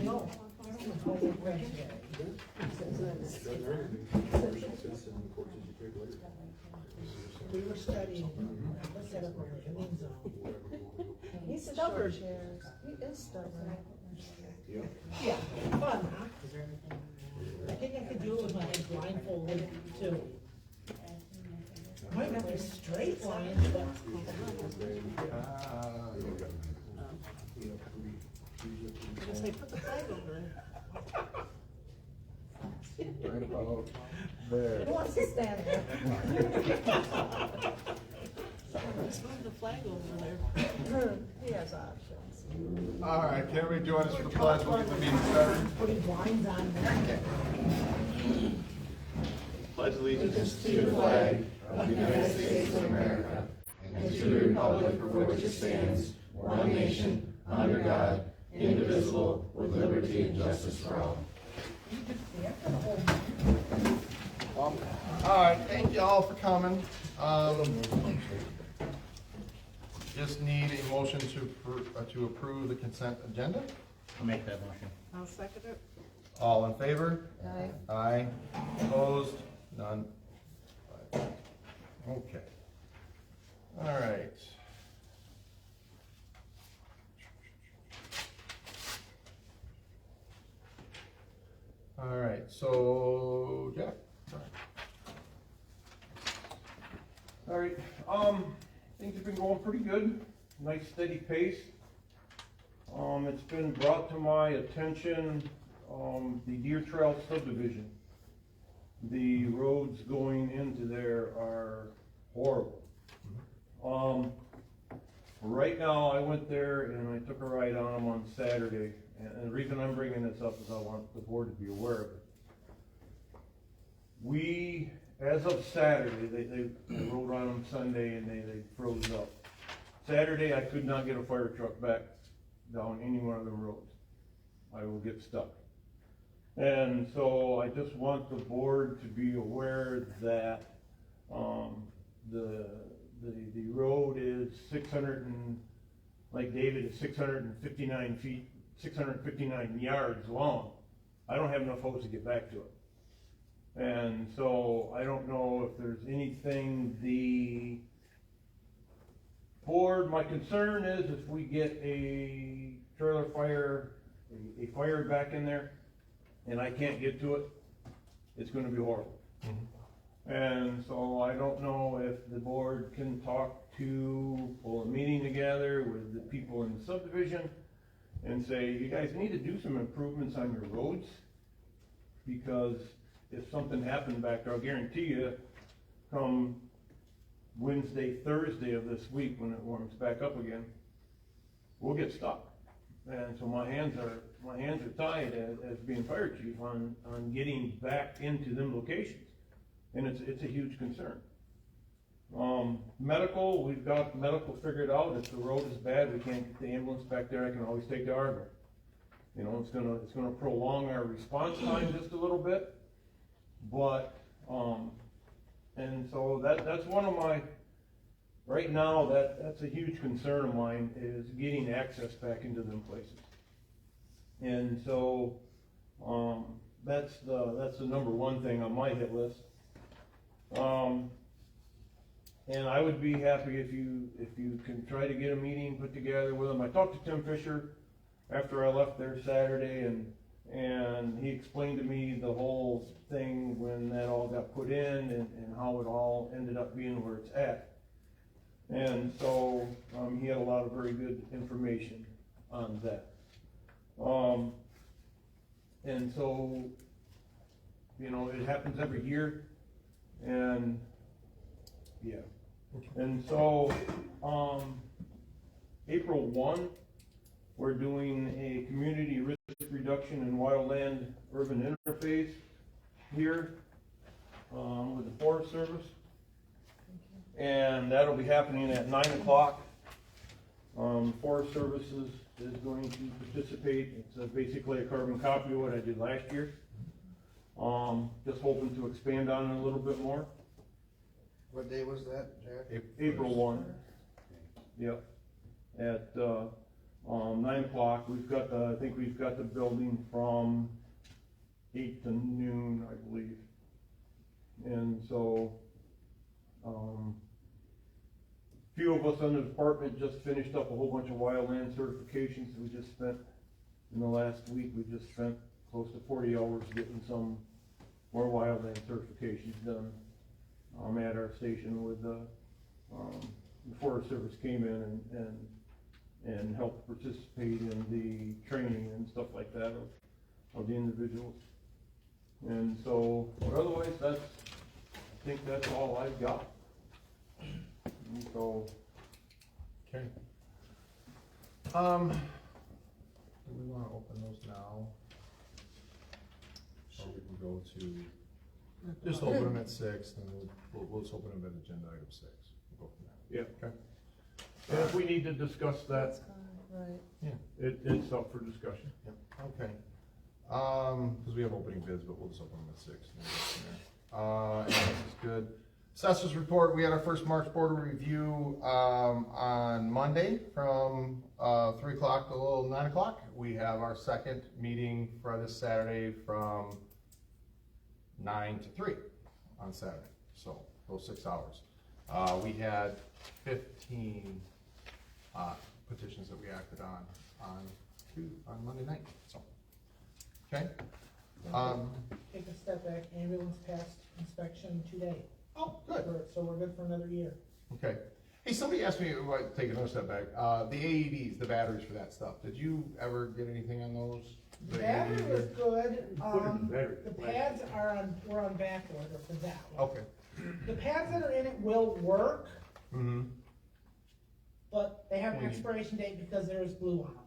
No. We were studying, let's set up a landing zone. He's stubborn. He is stubborn. Yeah, fun, huh? I think I could do it with my head blindfolded too. Might not be straight lines, but. I say, put the flag over it. Right about there. Who wants to stand there? Just move the flag over there. He has options. All right, can we join us for the pledge? We'll get the meeting started. Putting blinds on there. Pledge allegiance To the flag of the United States of America and to the republic for which it stands, one nation, under God, indivisible, with liberty and justice for all. All right, thank you all for coming. Just need a motion to approve the consent agenda. I'll make that motion. I'll second it. All in favor? Aye. Aye. Opposed? None. Okay. All right. All right, so Jack. All right, things have been going pretty good, nice steady pace. It's been brought to my attention, the Deer Trail subdivision. The roads going into there are horrible. Right now, I went there and I took a ride on them on Saturday, and the reason I'm bringing this up is I want the board to be aware of it. We, as of Saturday, they rode on them Sunday and they froze up. Saturday, I could not get a fire truck back down any one of them roads. I will get stuck. And so I just want the board to be aware that, the road is 600 and, like David, is 659 feet, 659 yards long. I don't have enough hose to get back to it. And so I don't know if there's anything the board, my concern is if we get a trailer fire, a fire back in there, and I can't get to it, it's gonna be horrible. And so I don't know if the board can talk to, pull a meeting together with the people in the subdivision and say, you guys need to do some improvements on your roads, because if something happened back there, I'll guarantee you, come Wednesday, Thursday of this week, when it warms back up again, we'll get stuck. And so my hands are tied as being fire chief on getting back into them locations. And it's a huge concern. Medical, we've got medical figured out. If the road is bad, we can't get the ambulance back there, I can always take the Argo. You know, it's gonna prolong our response time just a little bit. But, and so that's one of my, right now, that's a huge concern of mine, is getting access back into them places. And so, that's the number one thing on my hit list. And I would be happy if you can try to get a meeting put together with them. I talked to Tim Fisher after I left there Saturday, and he explained to me the whole thing when that all got put in and how it all ended up being where it's at. And so, he had a lot of very good information on that. And so, you know, it happens every year, and yeah. And so, April 1, we're doing a community risk reduction in wildland urban interface here, with the Forest Service. And that'll be happening at 9 o'clock. Forest Services is going to participate. It's basically a carbon copy of what I did last year. Just hoping to expand on it a little bit more. What day was that, Jack? April 1. Yep. at, 9 o'clock. I think we've got the building from 8 to noon, I believe. And so, few of us in the department just finished up a whole bunch of wildland certifications. We just spent, in the last week, we just spent close to 40 hours getting some more wildland certifications done, at our station with the Forest Service came in and helped participate in the training and stuff like that of the individuals. And so, but otherwise, I think that's all I've got. And so, Okay. Do we wanna open those now? Or we can go to, just open them at 6, and we'll just open them at agenda item 6. We'll go from there. yeah. Okay. And if we need to discuss that, That's fine, right. Yeah, it's up for discussion. yep, okay. Cause we have opening bids, but we'll just open them at 6. And we'll go from there. And this is good. Assessors report, we had our first March border review, on Monday from, 3 o'clock till 9 o'clock. We have our second meeting for this Saturday from 9 to 3 on Saturday, so those 6 hours. We had 15, petitions that we acted on Monday night, so, okay? Take a step back, ambulance passed inspection today, Oh, good. so we're good for another year. Okay. Hey, somebody asked me, if I take another step back, the AEDs, the batteries for that stuff, did you ever get anything on those? The Battery AED was there? good, Put it in battery. the pads we're on back order for that one. Okay. The pads that are in it will work, Mm-hmm, but they have an We need- expiration date because there is glue on them.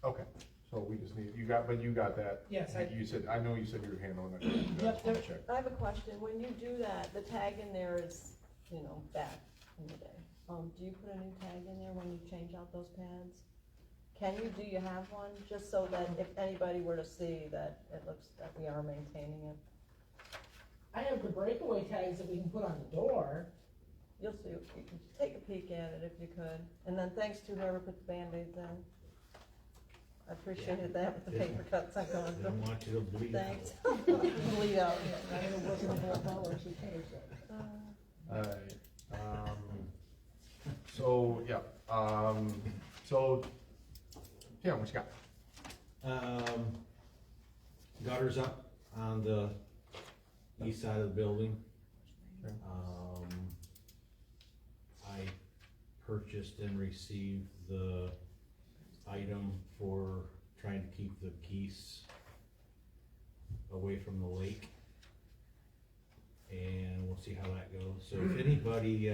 okay. So we just need, you got that? Yes, You said, I know you said you were handling that. Yep, Just wanna yep. check. I have a question, when you do that, the tag in there is, back in the day. Do you put a new tag in there when you change out those pads? Do you have one, just so that if anybody were to see that it looks, that we are maintaining it? I have the breakaway tags that we can put on the door. You'll see, you can take a peek at it if you could, and then thanks to whoever put the Band-Aids in. I appreciated that with the paper cuts I'm going Didn't through. want you to bleed out. Thanks. Bleed out. I know it wasn't a whole dollar, she pays it. Alright, so, yeah, so, yeah, what you got? Gutters up on the east side of the building. Okay. I purchased and received the item for trying to keep the geese away from the lake. And we'll see how that goes. So if anybody,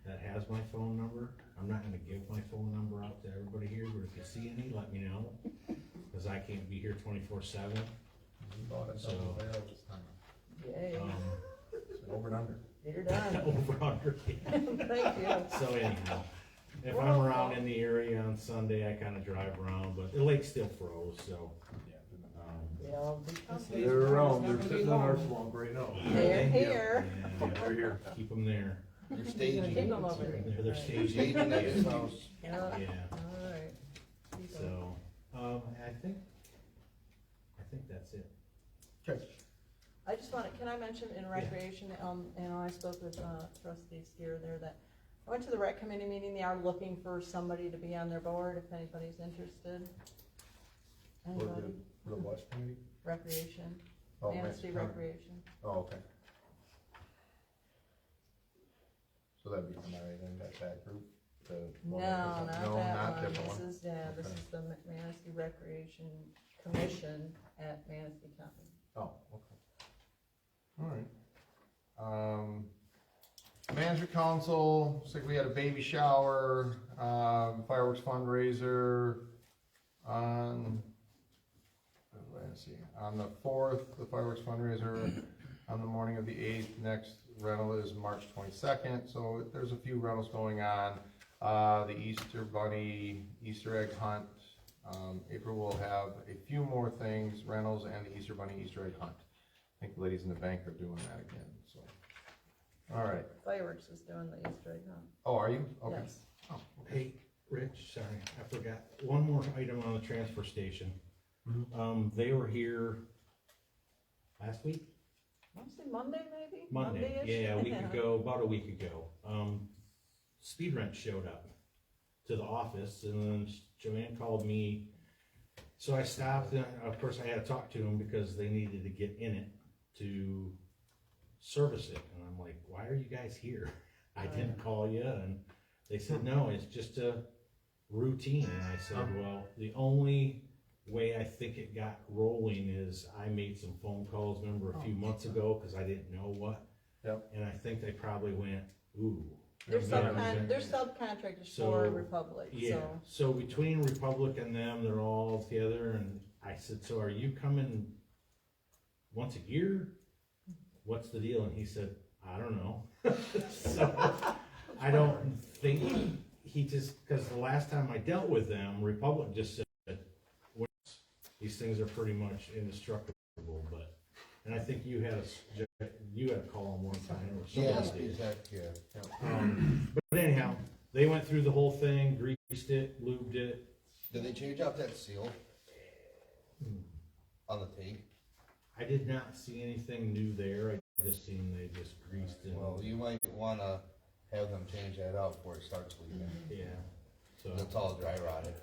that has my phone number, I'm not gonna give my phone number out to everybody here, but if you see any, let me know. Cause I can't be here 24/7. You bought it, So- double barrel this time. Yay, So over and under. you're done. Over under. Thank you. So anyhow, if I'm around in the area on Sunday, I kinda drive around, but the lake still froze, so. Yeah, didn't Yeah, I'll be- They're around, they're sitting on our swamp right now. They're here. And They're here. keep them there. They're Keep staging, them over there. They're staging. staging at his house. Yeah, Yeah, alright. so, I think that's it. Okay. I just wanna, can I mention in recreation, I spoke with, trustee Steer there that I went to the rec committee meeting, they are looking for somebody to be on their board if anybody's interested. Anybody? For the what committee? Recreation, Oh, Manistee Manistee. Recreation. Oh, okay. So that'd be somebody in that group? No, not that one, different one. this is, this Okay. is the Manistee Recreation Commission at Manistee County. Oh, okay. Alright. Management council, looks like we had a baby shower, fireworks fundraiser on, let's see, on the 4th, the fireworks fundraiser on the morning of the 8th. Next rental is March 22nd, so there's a few rentals going on. The Easter Bunny, Easter egg hunt. April will have a few more things, rentals and the Easter Bunny Easter egg hunt. I think the ladies in the bank are doing that again, so. All right. Fireworks is doing the Easter egg hunt. Oh, are you? Okay. Yes. Oh, okay. Hey, Rick, sorry, I forgot, one more item on the transfer station. They were here last week? Mostly Monday, maybe? Monday, Monday-ish? yeah, a week ago, about a week ago. Speed Rent showed up to the office, and then Joanne called me. So I stopped, and of course I had to talk to them because they needed to get in it to service it. And I'm like, why are you guys here? I didn't call you. And they said, no, it's just a routine. And I said, well, the only way I think it got rolling is I made some phone calls, remember, a few months ago, because I didn't know what. Yep. And I think they probably went, ooh. They're Yeah. they're subcontractors So, for Republic, Yeah, so. so between Republic and them, they're all together, and I said, so are you coming once a year? What's the deal? And he said, I don't know. So, I don't think, he just, because the last time I dealt with them, Republic just said, "Well, these things are pretty much indestructible, but, and I think you had a call on one time, or somebody did. But anyhow, they went through the whole thing, greased it, lubed it. Did they change out that seal on the tank? I did not see anything new there, I just seen they just greased and, Well, you might wanna have them change that out before it starts leaking. yeah, so. It's all dry rotted.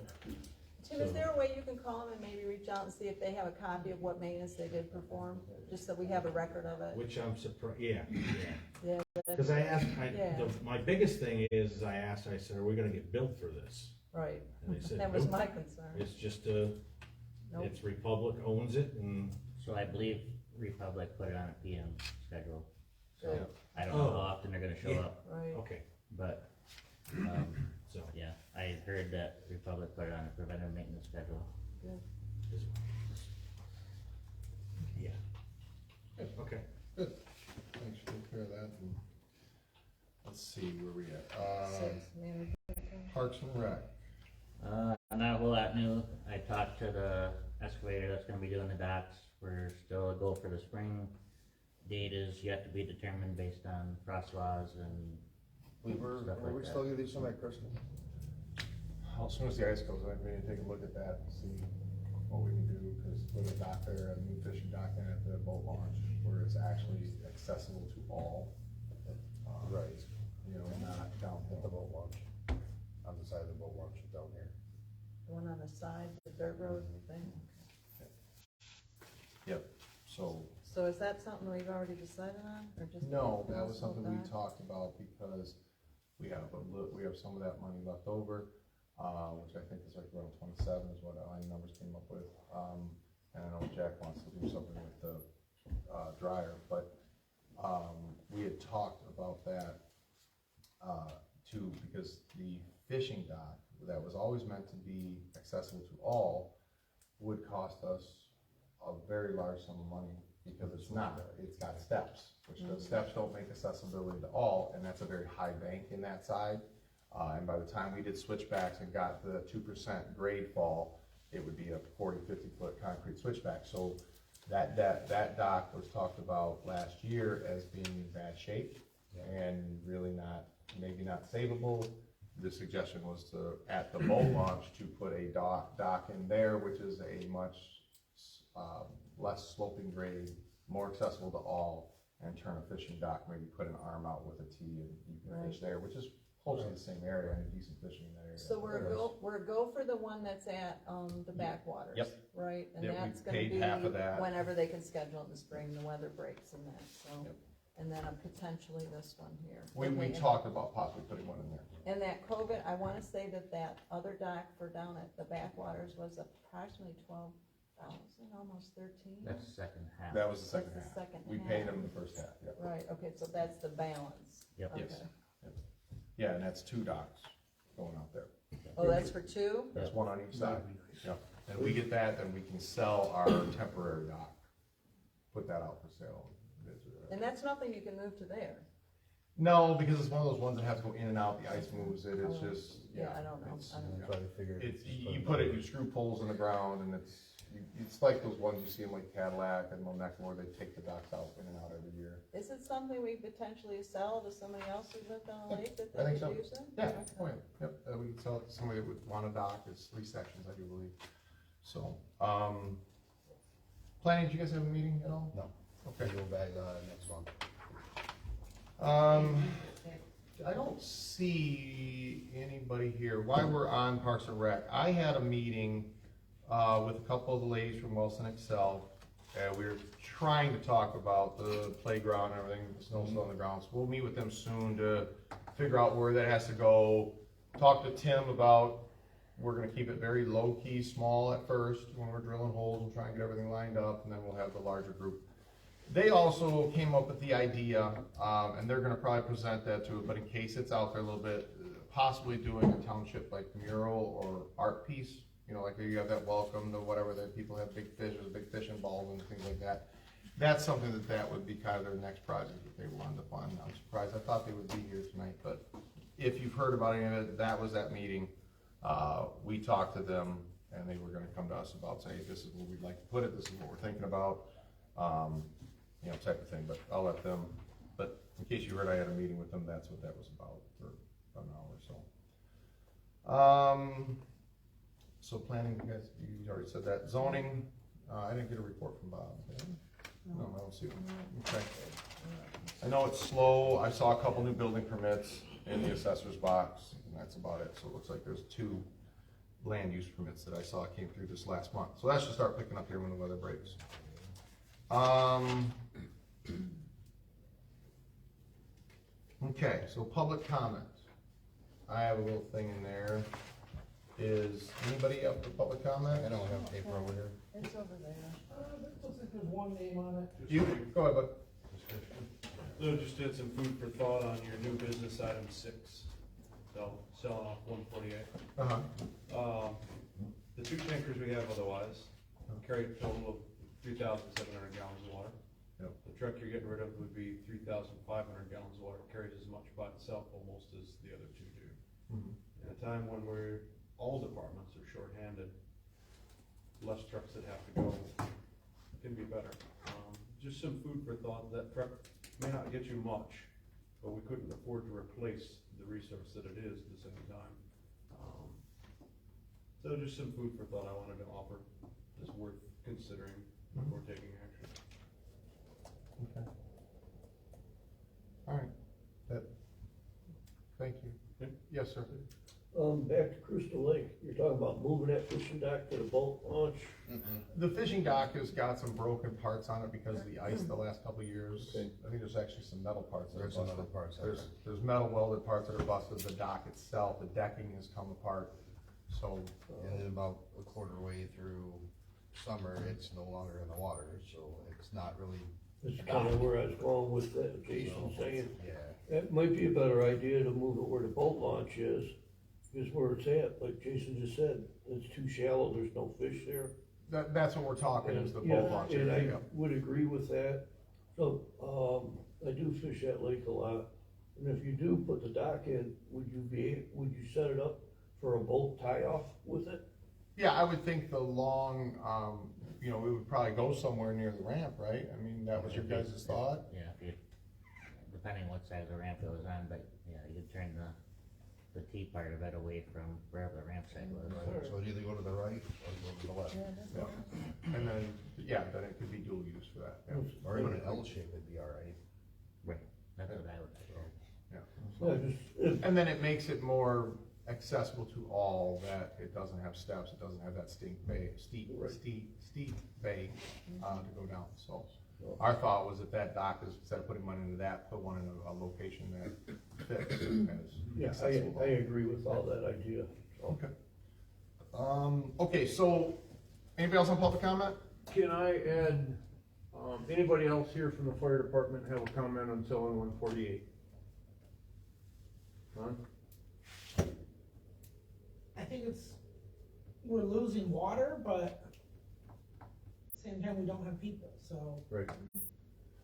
Tim, is there a way you can call them and maybe reach out and see if they have a copy of what maintenance they did perform? Just so we have a record of it? Which I'm surprised, yeah. Yeah. Cause I asked, Yeah. my biggest thing is, I asked, I said, are we gonna get billed for this? Right, And they said, that was nope, my concern. it's just Nope. it's Republic owns it, and, So I believe Republic put it on a PM schedule, so Good. I don't know Oh. how often they're gonna show Yeah. up, Right, okay, but, so. yeah, I heard that Republic put it on a preventive maintenance schedule. good. Yeah. Okay. Thanks for taking care of that. And let's see where we at. Six, maybe. Parks and Rec. Not a whole lot new. I talked to the excavator that's gonna be doing the docks. We're still a goal for the spring. Date is yet to be determined based on frost laws and We were stuff like that. still gonna do some at Christmas? As soon as the ice goes, I'm gonna take a look at that and see what we can do, because with a dock there, a new fishing dock in at the boat launch, where it's actually accessible to all. Right. You know, not down At the boat launch, on the side of the boat launch down here. The one on the side, the dirt road thing. Yep, so, So is that something we've already decided on, or just? no, that was possible something we dock? talked about, because we have we have some of that money left over, which I think is like around 27 is what our numbers came up with. And I know Jack wants to do something with the dryer, but we had talked about that too, because the fishing dock that was always meant to be accessible to all would cost us a very large sum of money, because it's not. It's got steps, which the steps don't make accessibility to all, and that's a very high bank in that side. And by the time we did switchbacks and got the 2% grade fall, it would be a 40, 50-foot concrete switchback. So that dock was talked about last year as being in bad shape and really not, maybe not savable. The suggestion was to, at the boat launch, to put a dock in there, which is a much less sloping grade, more accessible to all, and turn a fishing dock, maybe put an arm out with a T and you can fish there, which is close to the same area and decent fishing in that area. So we're a go for the one that's at, the backwaters. Yep. Right, and Yep, we that's gonna paid be half of that. whenever they can schedule in the spring, the weather breaks and that, so. Yep. And then potentially this one here. We Okay, talked about possibly putting one in there. And that COVID, I wanna say that other dock for down at the backwaters was approximately 12,000, almost 13. That's the second half. That was the second That's the half. second We half. paid them the first half, yeah. Right, okay, so that's the balance. Yep. Okay. Yes. Yeah, and that's 2 docks going out there. Oh, that's for two? There's one on each side. Yeah. And we get that, then we can sell our temporary dock. Put that out for sale. And that's nothing you can move to there. No, because it's one of those ones that has to go in and out, the ice moves it, it's just, Yeah, I don't know. it's- I don't know. That's why they figured. It's, you put it, you screw poles in the ground and it's, it's like those ones you see in like Cadillac and Moneca where they take the docks out in and out every year. Is it something we potentially sell to somebody else who lived on the lake that I they think could so. use it? Yeah, Okay. oh yeah, yep, we could sell it to somebody that would want a dock, it's 3 sections, I do believe. So, planning, did you guys have a meeting at all? No. Okay. Go back, next month. I don't see anybody here. While we're on Parks and Rec, I had a meeting, with a couple of the ladies from Wilson Excel. And we were trying to talk about the playground and everything, the snow's still on the ground. So we'll meet with them soon to figure out where that has to go. Talk to Tim about, we're gonna keep it very low-key, small at first, when we're drilling holes and trying to get everything lined up, and then we'll have the larger group. They also came up with the idea, and they're gonna probably present that to it, but in case it's out there a little bit, possibly doing a township like mural or art piece. You know, like you have that welcome to whatever, that people have big fish, there's big fishing balls and things like that. That's something that would be kind of their next project that they wanted to fund. I'm surprised, I thought they would be here tonight, but if you've heard about any of it, that was that meeting. We talked to them, and they were gonna come to us about saying, this is where we'd like to put it, this is what we're thinking about, you know, type of thing, but I'll let them, but in case you heard I had a meeting with them, that's what that was about for about an hour or so. So planning, you guys, you already said that. Zoning, I didn't get a report from Bob, did I? No, I don't see one. Okay. I know it's slow, I saw a couple new building permits in the assessor's box, and that's about it. So it looks like there's 2 land use permits that I saw came through this last month. So that should start picking up here when the weather breaks. Okay, so public comment. I have a little thing in there. Is anybody up for public comment? I don't have paper over here. It's over there. It looks like there's one name on it. You, go ahead, bud. So just did some food for thought on your new business item 6, so selling off 148. Uh-huh. The 2 tankers we have otherwise carry a total of 3,700 gallons of water. Yep. The truck you're getting rid of would be 3,500 gallons of water, carries as much by itself almost as the other 2 do. Mhm. In a time when all departments are shorthanded, less trucks that have to go can be better. Just some food for thought. That truck may not get you much, but we couldn't afford to replace the resource that it is at the same time. So just some food for thought I wanted to offer. It's worth considering before taking action. Okay. All right. Thank you. Yep. Yes, sir. Back to Crystal Lake, you're talking about moving that fishing dock to the boat launch? The fishing dock has got some broken parts on it because of the ice the last couple of years. Okay. I think there's actually some metal parts that are There's some busted. metal parts, I There's metal welded parts that are busted, the dock itself, the decking has come apart, so. And then about a quarter way through summer, it's no longer in the water, so it's not really. This is kinda where I was going with that, Jason saying, Yeah. it might be a better idea to move it where the boat launch is, because where it's at, like Jason just said, it's too shallow, there's no fish there. That's what we're talking, is the Yeah, boat launch and area. I would agree with that. So, I do fish that lake a lot, and if you do put the dock in, would you set it up for a boat tie-off with it? Yeah, I would think the long, you know, we would probably go somewhere near the ramp, right? I mean, that was your guys' thought? Yeah, if you, depending what side of the ramp it was on, but yeah, you could turn the T part of it away from wherever the ramp side was. So it'd either go to the right or go to the left, Yeah. And then, then it could be dual use for that, yeah. or even an L shape would be alright. Right, that's what I would say. Yeah, just, And then it makes it more accessible to all, that it doesn't have steps, it doesn't have that steep bay to go down, so. Our thought was if that dock is, instead of putting money into that, put one in a location that fits as yeah, accessible. I agree with all that idea, so. Okay. Okay, so, anybody else on public comment? Can I add, anybody else here from the fire department have a comment on selling 148? Huh? I think we're losing water, but same time we don't have people, so. Right.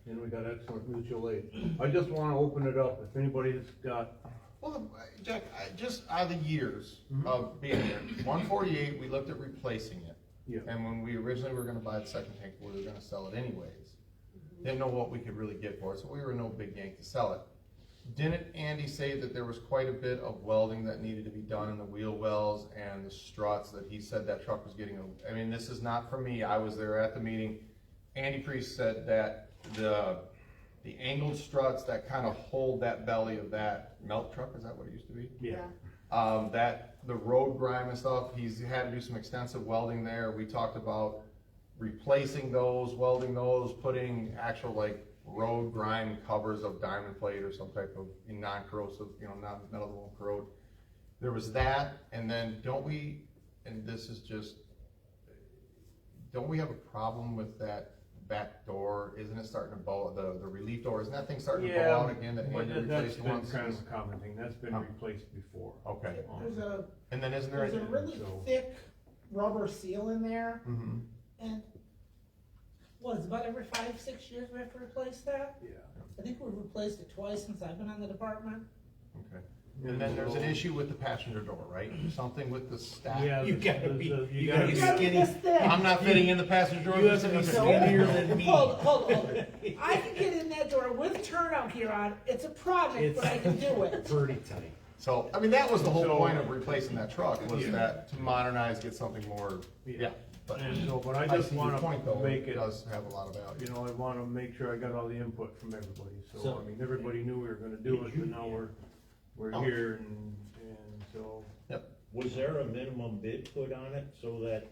And we got excellent mutual aid. I just wanna open it up, if anybody's got, Well, Jack, just out of the years of being here, 148, we looked at replacing it. Yeah. And when we originally were gonna buy the second tank, we were gonna sell it anyways. Didn't know what we could really get for it, so we were no big yank to sell it. Didn't Andy say that there was quite a bit of welding that needed to be done in the wheel wells and the struts, that he said that truck was getting, I mean, this is not from me, I was there at the meeting. Andy Priest said that the angled struts that kind of hold that belly of that melt truck, is that what it used to be? Yeah. That the road grime and stuff, he's had to do some extensive welding there. We talked about replacing those, welding those, putting actual like road grime covers of diamond plate or some type of non-corrosive, non-metal that won't corrode. There was that, and then don't we have a problem with that back door? Isn't it starting to bow, the relief door, isn't that thing starting to bow out again? That But Andy that's replaced been once? kind of a common thing, that's been replaced before. Okay, There's and then isn't there? a really so- thick rubber seal in there, Mhm. and what, it's about every 5-6 years we have to replace that? Yeah. I think we've replaced it twice since I've been on the department. Okay. And then there's an issue with the passenger door, right? Something with the stack. Yeah. You gotta be, you you gotta gotta be be- skinny. This thick. I'm not fitting in the passenger door. You have to be skinnier than me. Hold. I can get in that door with turnout gear on, it's a project, but I can do it. Pretty tight. So, I mean, that was the whole So- point of replacing that truck, was Yeah. that to modernize, get something more, yeah. But And so, but I I just see your wanna point though, make it it, does have a lot of value. I wanna make sure I got all the input from everybody, so, So- I mean, everybody knew we were gonna do it, but now we're Oh. here, and so. Was there a minimum bid put on it, so that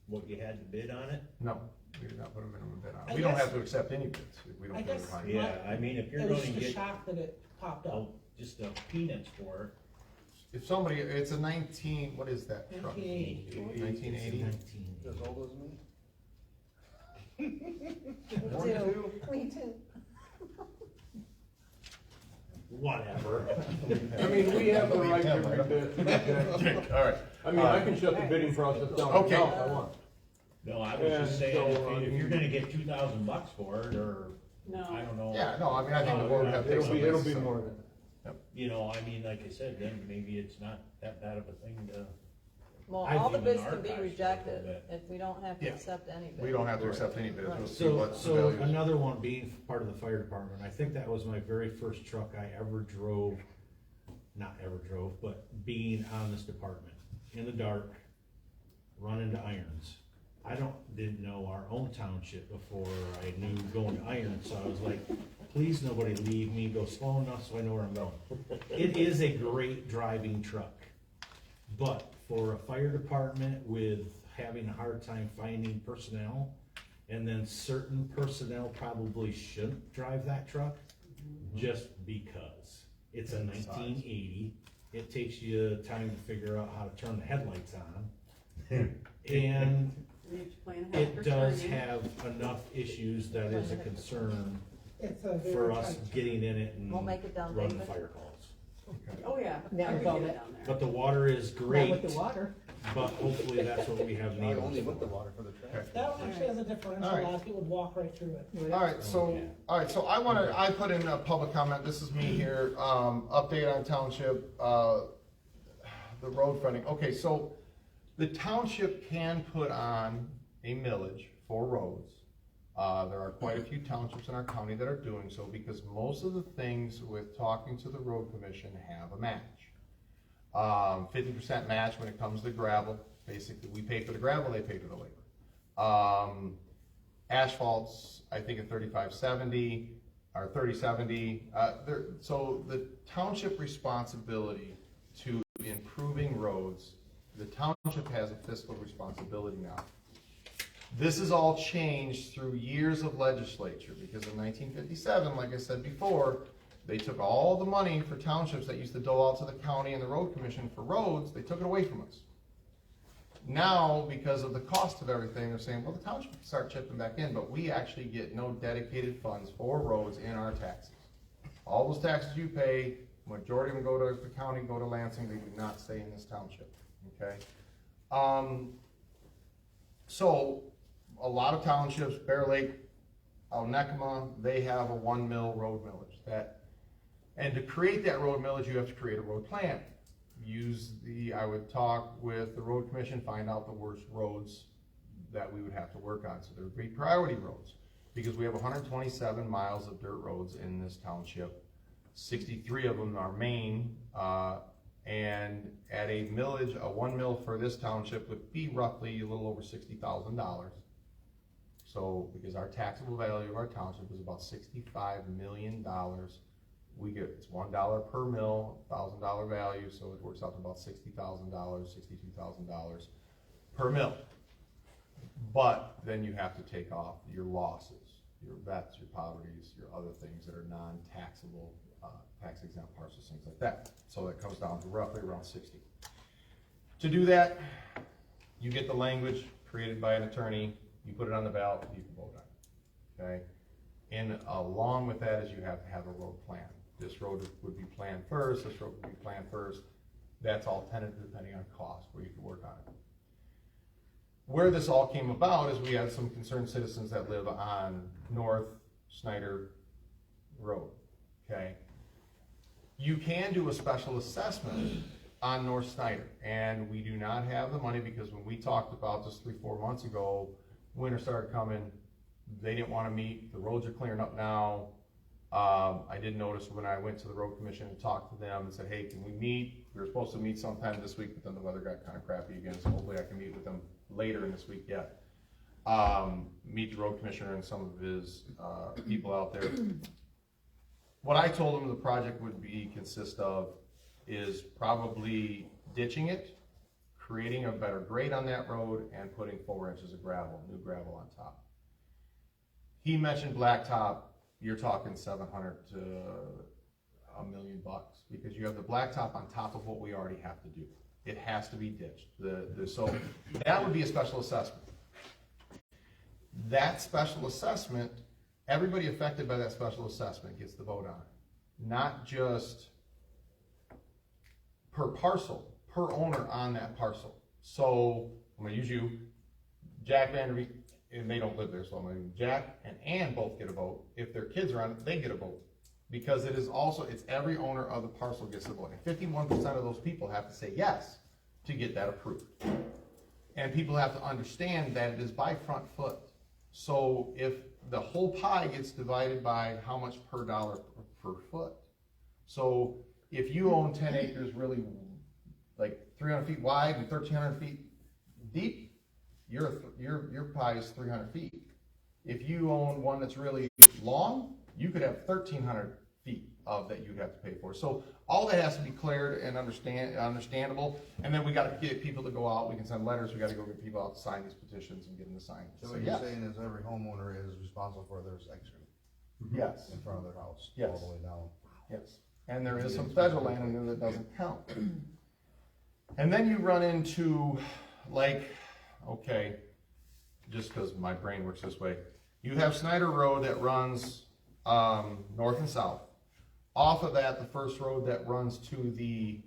what you had to bid on it? No, we did not put a minimum bid on I it. We don't guess- have to accept any bids. We don't I put guess- it high. Yeah, I mean, if you're It was gonna just a get, shock that it popped up. just the peanuts for it, If somebody, it's a 19, what is that truck? 1980. 1980? 1980. As old as me? Me too. Whatever. I mean, we have the Believe right to him, right? rebid. All right. I mean, I can shut the bidding process down Okay. myself if I want. no, I was just And saying, so, if you're gonna get $2,000 for it, or, I don't know. Yeah, no, I mean, I think the board would have to take some. It'll be more than that. You know, I mean, like I said, then maybe it's not that bad of a thing to, Well, I've all the even bids can be archived rejected, it. if we don't have to Yeah. accept any bid. We don't have to accept any bids. Right. We'll see So, what the so value is. another one being part of the fire department, I think that was my very first truck I ever drove, not ever drove, but being on this department, in the dark, running to irons. Didn't know our own township before I knew going to irons, so I was like, please nobody leave me, go slow enough so I know where I'm going. It is a great driving truck, but for a fire department with having a hard time finding personnel, and then certain personnel probably shouldn't drive that truck, just because. It's a 1980, it takes you time to figure out how to turn the headlights on. And it does have enough issues that is a concern It's a very for us tight. getting in it and We'll make it down, running David. fire calls. Oh, yeah. Never I could done get it. down there. But the water is Not great, with the water. but hopefully that's what we have needed. Okay. That one actually has a differential, All right. a lot of people would walk right through it. All right, so, I put in a public comment, this is me here, update on township, the road funding. Okay, so the township can put on a millage for roads. There are quite a few townships in our county that are doing so, because most of the things with talking to the road commission have a match. 50% match when it comes to gravel, basically, we pay for the gravel, they pay for the labor. Asphalt's, I think at 3570, or 3070, so the township responsibility to improving roads, the township has a fiscal responsibility now. This is all changed through years of legislature, because in 1957, like I said before, they took all the money for townships that used to dole out to the county and the road commission for roads, they took it away from us. Now, because of the cost of everything, they're saying, well, the township can start chipping back in, but we actually get no dedicated funds for roads in our taxes. All those taxes you pay, majority of them go to the county, go to Lansing, they do not stay in this township, okay? So, a lot of townships, Bear Lake, Alnekama, they have a 1 mil road millage. And to create that road millage, you have to create a road plan. I would talk with the road commission, find out the worst roads that we would have to work on. So there would be priority roads, because we have 127 miles of dirt roads in this township. 63 of them are main, and at a millage, a 1 mil for this township would be roughly a little over $60,000. So, because our taxable value of our township is about $65 million, we get, it's $1 per mil, $1,000 value, so it works out to about $60,000, $62,000 per mil. But then you have to take off your losses, your vets, your poverties, your other things that are non-taxable, tax exempt parcels, things like that. So that comes down to roughly around 60. To do that, you get the language created by an attorney, you put it on the ballot, you can vote on it, okay? And along with that is you have to have a road plan. This road would be planned first, this road would be planned first. That's all tentative depending on cost, where you can work on it. Where this all came about is we had some concerned citizens that live on North Snyder Road, okay? You can do a special assessment on North Snyder, and we do not have the money because when we talked about this 3-4 months ago, winter started coming, they didn't want to meet, the roads are clearing up now. I did notice when I went to the road commission and talked to them and said, hey, can we meet? We were supposed to meet sometime this week, but then the weather got kind of crappy again, so hopefully I can meet with them later in this week yet. Meet the road commissioner and some of his people out there. What I told him the project would consist of is probably ditching it, creating a better grade on that road, and putting 4 inches of gravel, new gravel on top. He mentioned blacktop. You're talking 700 to $1 million, because you have the blacktop on top of what we already have to do. It has to be ditched. So that would be a special assessment. That special assessment, everybody affected by that special assessment gets the vote on it. Not just per parcel, per owner on that parcel. So I'm gonna use you, Jack Vanderbeek, and they don't live there, so I'm gonna use Jack and Ann both get a vote. If their kids are on it, they get a vote. Because it is also, it's every owner of the parcel gets a vote. And 51% of those people have to say yes to get that approved. And people have to understand that it is by front foot. So if the whole pie gets divided by how much per dollar per foot. So if you own 10 acres really like 300 feet wide and 1,300 feet deep, your pie is 300 feet. If you own one that's really long, you could have 1,300 feet of that you'd have to pay for. So all that has to be cleared and understandable. And then we got to get people to go out. We can send letters. We got to go get people out to sign these petitions and get them to sign. So what you're saying is every homeowner is responsible for their section Yes. in front of their house, Yes. all the way down. Yes. And there is some federal land in there that doesn't count. And then you run into, like, okay, just because my brain works this way, you have Snyder Road that runs north and south. Off of that, the first road that runs to the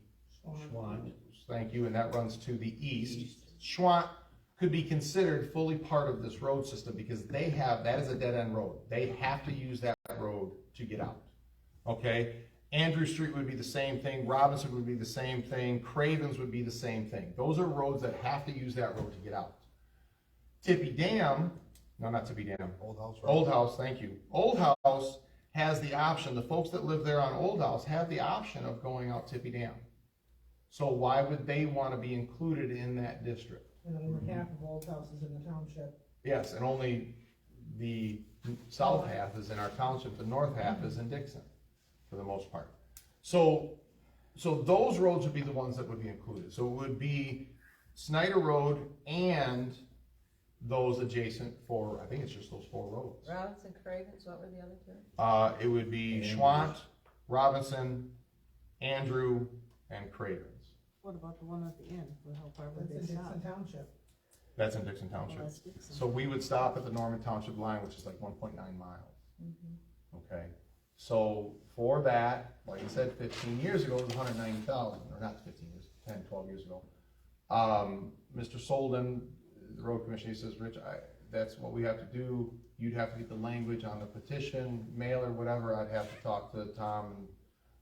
Schwant. thank you, and that runs to the east. Schwant could be considered fully part of this road system because they have, that is a dead end road. They have to use that road to get out. Okay? Andrew Street would be the same thing. Robinson would be the same thing. Cravens would be the same thing. Those are roads that have to use that road to get out. Tippy Dam, no, not Tippy Dam. Old House Road. Old House, thank you. Old House has the option, the folks that live there on Old House have the option of going out Tippy Dam. So why would they want to be included in that district? And only half of Old House is in the township. Yes, and only the south half is in our township, the north half is in Dixon, for the most part. So those roads would be the ones that would be included. So it would be Snyder Road and those adjacent I think it's just those 4 roads. Robinson, Cravens, what were the other 2? It would be Schwant, Robinson, Andrew, and Cravens. What about the one at the end, for how far would That's in they stop? Dixon Township. That's in Dixon Well, Township. that's Dixon. So we would stop at the Norman Township line, which is like 1.9 miles. Okay, so for that, like I said, 15 years ago, it was 190,000, or not 15 years, 10, 12 years ago. Mr. Solden, the road commissioner, he says, Rich, that's what we have to do. You'd have to get the language on the petition, mail or whatever. I'd have to talk to Tom, and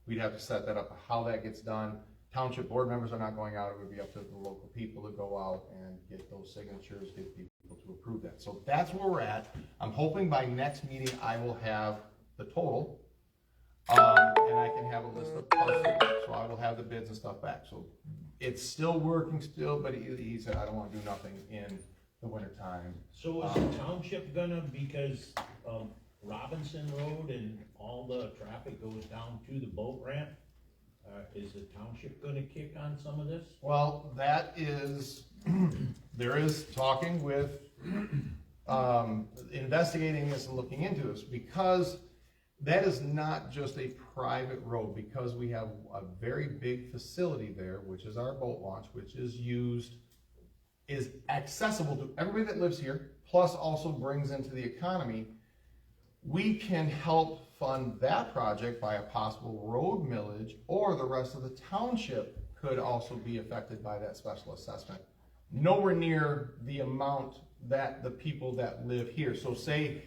we'd have to set that up, how that gets done. Township board members are not going out. It would be up to the local people to go out and get those signatures, get people to to approve that. So that's where we're at. I'm hoping by next meeting I will have the total. And I can have a list of parcels, so I will have the bids and stuff back. So it's still working still, but he said, I don't wanna do nothing in the winter time. So is the township gonna, because, Robinson Road and all the traffic goes down to the boat ramp, is the township gonna kick on some of this? Well, that is, there is talking with, investigating this and looking into this, because that is not just a private road, because we have a very big facility there, which is our boat launch, which is accessible to everybody that lives here, plus also brings into the economy. We can help fund that project by a possible road millage, or the rest of the township could also be affected by that special assessment. Nowhere near the amount that the people that live here, so say,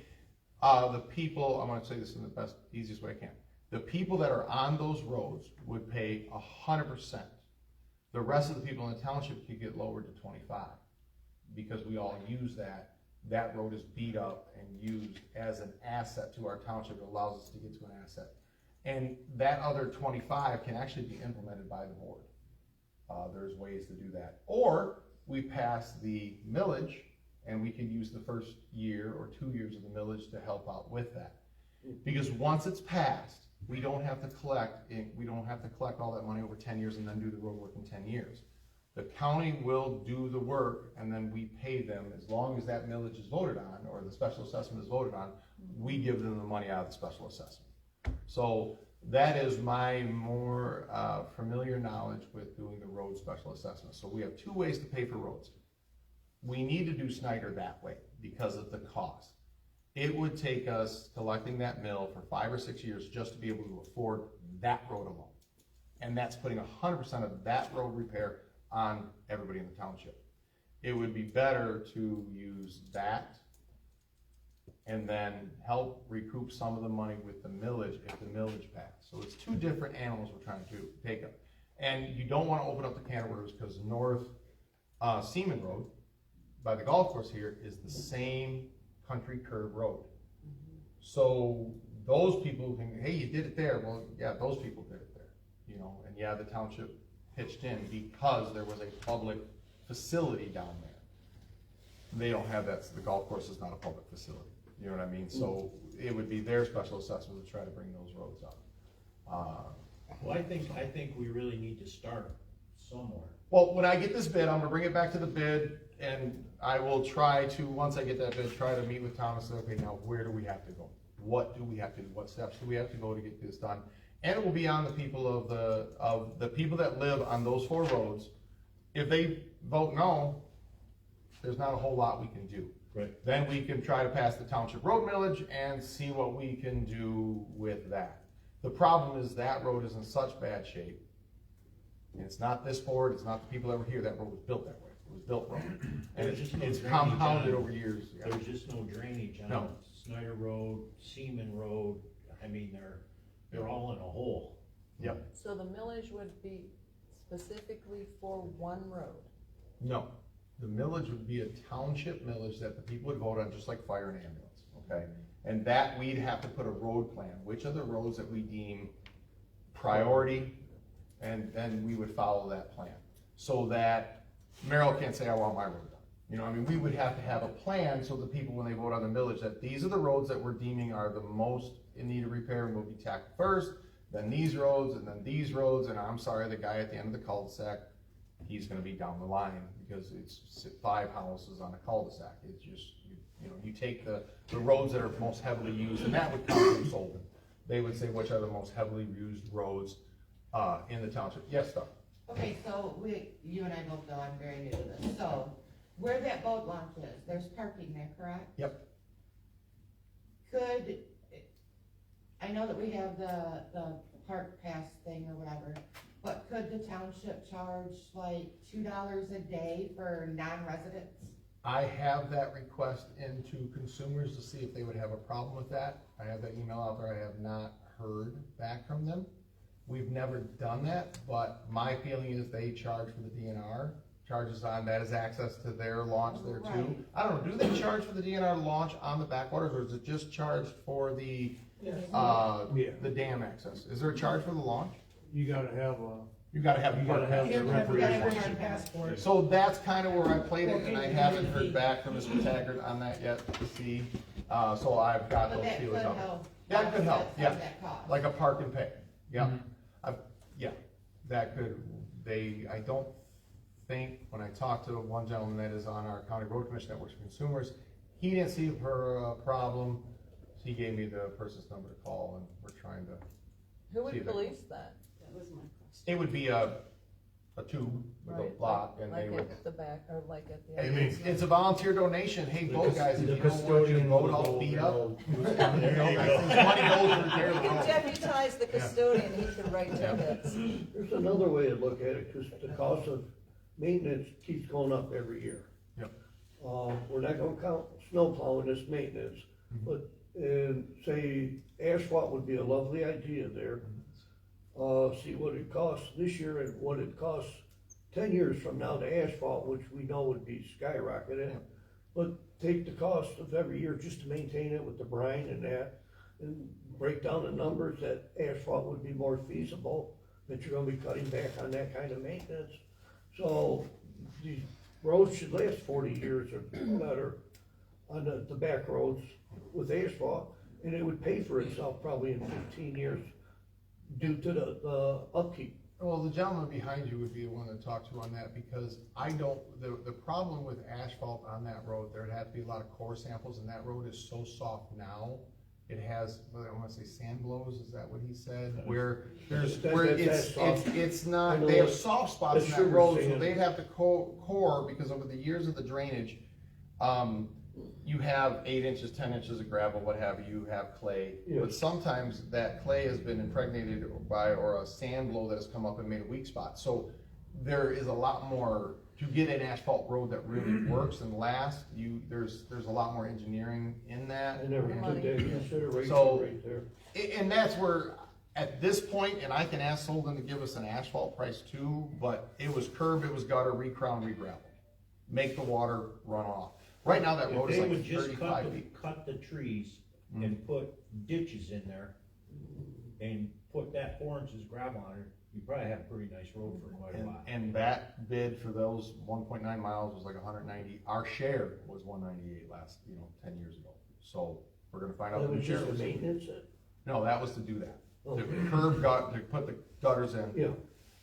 the people, I'm gonna say this in the best, easiest way I can. The people that are on those roads would pay 100%. The rest of the people in the township could get lowered to 25, because we all use that. That road is beat up and used as an asset to our township. It allows us to get to an asset. And that other 25 can actually be implemented by the board. There's ways to do that. Or we pass the millage, and we can use the first year or 2 years of the millage to help out with that. Because once it's passed, we don't have to collect all that money over 10 years and then do the road work in 10 years. The county will do the work, and then we pay them as long as that millage is voted on, or the special assessment is voted on. We give them the money out of the special assessment. So that is my more familiar knowledge with doing the road special assessment. So we have two ways to pay for roads. We need to do Snyder that way because of the cost. It would take us collecting that mill for 5 or 6 years just to be able to afford that road alone. And that's putting 100% of that road repair on everybody in the township. It would be better to use that and then help recoup some of the money with the millage if the millage passed. So it's two different animals we're trying to take up. And you don't want to open up the can of worms, because North Seaman Road by the golf course here is the same country curve road. So those people think, hey, you did it there. Well, yeah, those people did it there, you know, and yeah, the township pitched in because there was a public facility down there. They don't have that, so the golf course is not a public facility, you know what I mean? So it would be their special assessment to try to bring those roads up. Well, I think we really need to start somewhere. Well, when I get this bid, I'm gonna bring it back to the bid, and I will try to, once I get that bid, try to meet with Thomas and say, okay, now where do we have to go? What do we have to do? What steps do we have to go to get this done? And it will be on the people of the people that live on those 4 roads. If they vote no, there's not a whole lot we can do. Right. Then we can try to pass the township road millage and see what we can do with that. The problem is that road is in such bad shape. And it's not this board, it's not the people that were here, that road was built that way. It was built wrong. And There's just no it's drainage compounded on- over years. Yeah. There's just no drainage on No. Snyder Road, Seaman Road. I mean, they're all in a hole. Yep. So the millage would be specifically for one road? No, the millage would be a township millage that the people would vote on, just like fire and ambulance, okay? And that we'd have to put a road plan, which are the roads that we deem priority, and then we would follow that plan. So that Merrill can't say, I want my road done. You know, I mean, we would have to have a plan so the people, when they vote on the millage, that these are the roads that we're deeming are the most in need of repair and will be tackled first, then these roads, and then these roads, and I'm sorry, the guy at the end of the cul-de-sac, he's gonna be down the line, because it's 5 houses on a cul-de-sac. It's just, you know, you take the roads that are most heavily used, and that would come from Solon. They would say which are the most heavily used roads in the township. Yes, Doug? Okay, so you and I both know I'm very new to this, so where that boat launch is, there's parking there, correct? Yep. I know that we have the park pass thing or whatever, but could the township charge like $2 a day for non-residents? I have that request into consumers to see if they would have a problem with that. I have that email out there. I have not heard back from them. We've never done that, but my feeling is they charge for the DNR charges on, that is access to their launch there too. Right. I don't know, do they charge for the DNR launch on the backwaters, or is it just charged for the, Yeah. the dam access? Is there a charge for the launch? You gotta have a. You gotta have. You gotta have You the have to have a recreation. recreation passport. So that's kind of where I played it, and I haven't heard back from Mr. Taggart on that yet to see, so I've got But those that could feelers out. help. That could help, offset yeah. some of that cost. Like a park and pay, yeah. Yeah, that could, I don't think, when I talked to one gentleman that is on our county road commission that works for consumers, he didn't see a problem. He gave me the person's number to call, and we're trying to, Who would See that. police that? That was my question. it would be a tube with a Right, lock, and they like would. at the back, or like at the. And it's a volunteer donation, hey, boat guys, if The you don't want your custodian boat will all go beat over up. all- You know, next thing, money goes to repair You the can boat. deputize the custodian, he could write tickets. There's another way to look at it, cause the cost of maintenance keeps going up every year. Yep. We're not gonna count snow plowing as maintenance, Mm-hmm. but, say asphalt would be a lovely idea there. See what it costs this year and what it costs 10 years from now to asphalt, which we know would be skyrocketing. But take the cost of every year just to maintain it with the brine and that, and break down the numbers that asphalt would be more feasible, that you're gonna be cutting back on that kind of maintenance. So these roads should last 40 years or better on the back roads with asphalt, and it would pay for itself probably in 15 years due to the upkeep. Well, the gentleman behind you would be the one to talk to on that, because I don't, the problem with asphalt on that road, there'd have to be a lot of core samples, and that road is so soft now. It has, I wanna say sand blows, is that what he said? Where there's, where That's soft. it's I not, know they have it. soft spots in That's that true road, so sand. they'd have to core, because over the years of the drainage, you have 8 inches, 10 inches of gravel, what have you have clay. But Yes. sometimes that clay has been impregnated by, or a sand blow that has come up and made a weak spot. So there is a lot more, to get an asphalt road that really works and lasts, there's a lot more engineering in that. I never took that consideration So- right there. And that's where, at this point, and I can ask Holden to give us an asphalt price too, but it was curb, it was gutter, re-crown, re-gravel. Make the water run off. Right now, that If road is they like would just 35 feet. cut the trees and put ditches in there and put that 4 inches gravel on it, you probably have a pretty nice road for quite a while. And that bid for those 1.9 miles was like 190. Our share was 198 last, 10 years ago. So we're gonna find out. That what was the share just the was. maintenance, No, that was to do that. Oh. The curb to put the gutters in. yeah.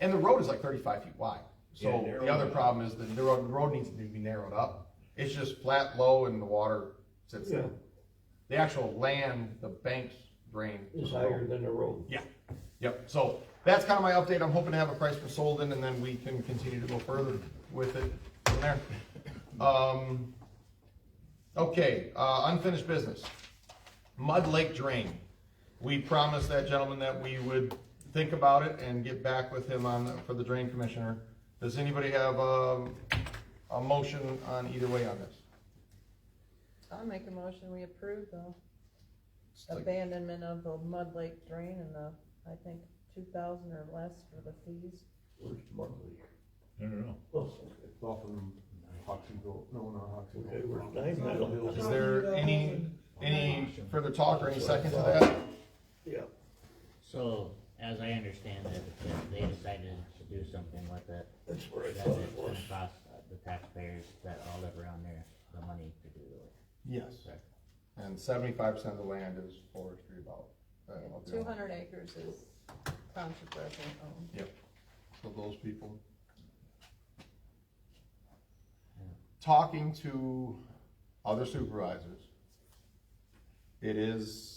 And the road is like 35 feet wide. So Yeah, narrow the other it up. problem is that the road needs to be narrowed up. It's just flat, low, and the water sits there. Yeah. The actual land, the banks drain. to Is the road. higher than the road. Yeah, yep, so that's kind of my update, I'm hoping to have a price for Solden, and then we can continue to go further with it from there. Okay, unfinished business. Mud Lake Drain. We promised that gentleman that we would think about it and get back with him for the drain commissioner. Does anybody have, a motion on either way on this? I'll make a motion, we approve the It's like- abandonment of the Mud Lake drain and the, I think, 2,000 or less for the fees. Where's monthly? I don't know. Oh, okay. Off of Hoxie, no, not Hoxie. Okay, where's Nine Meadow? Is there any further talk or any second to that? Yeah. So, as I understand it, if they decided to do something with it, That's where I then thought it's it gonna was. cost the taxpayers that all live around there the money to do it. Yes. And 75% of the land is forestry about. 200 acres is township resident owned. Yep. So those people. Yeah. Talking to other supervisors, it is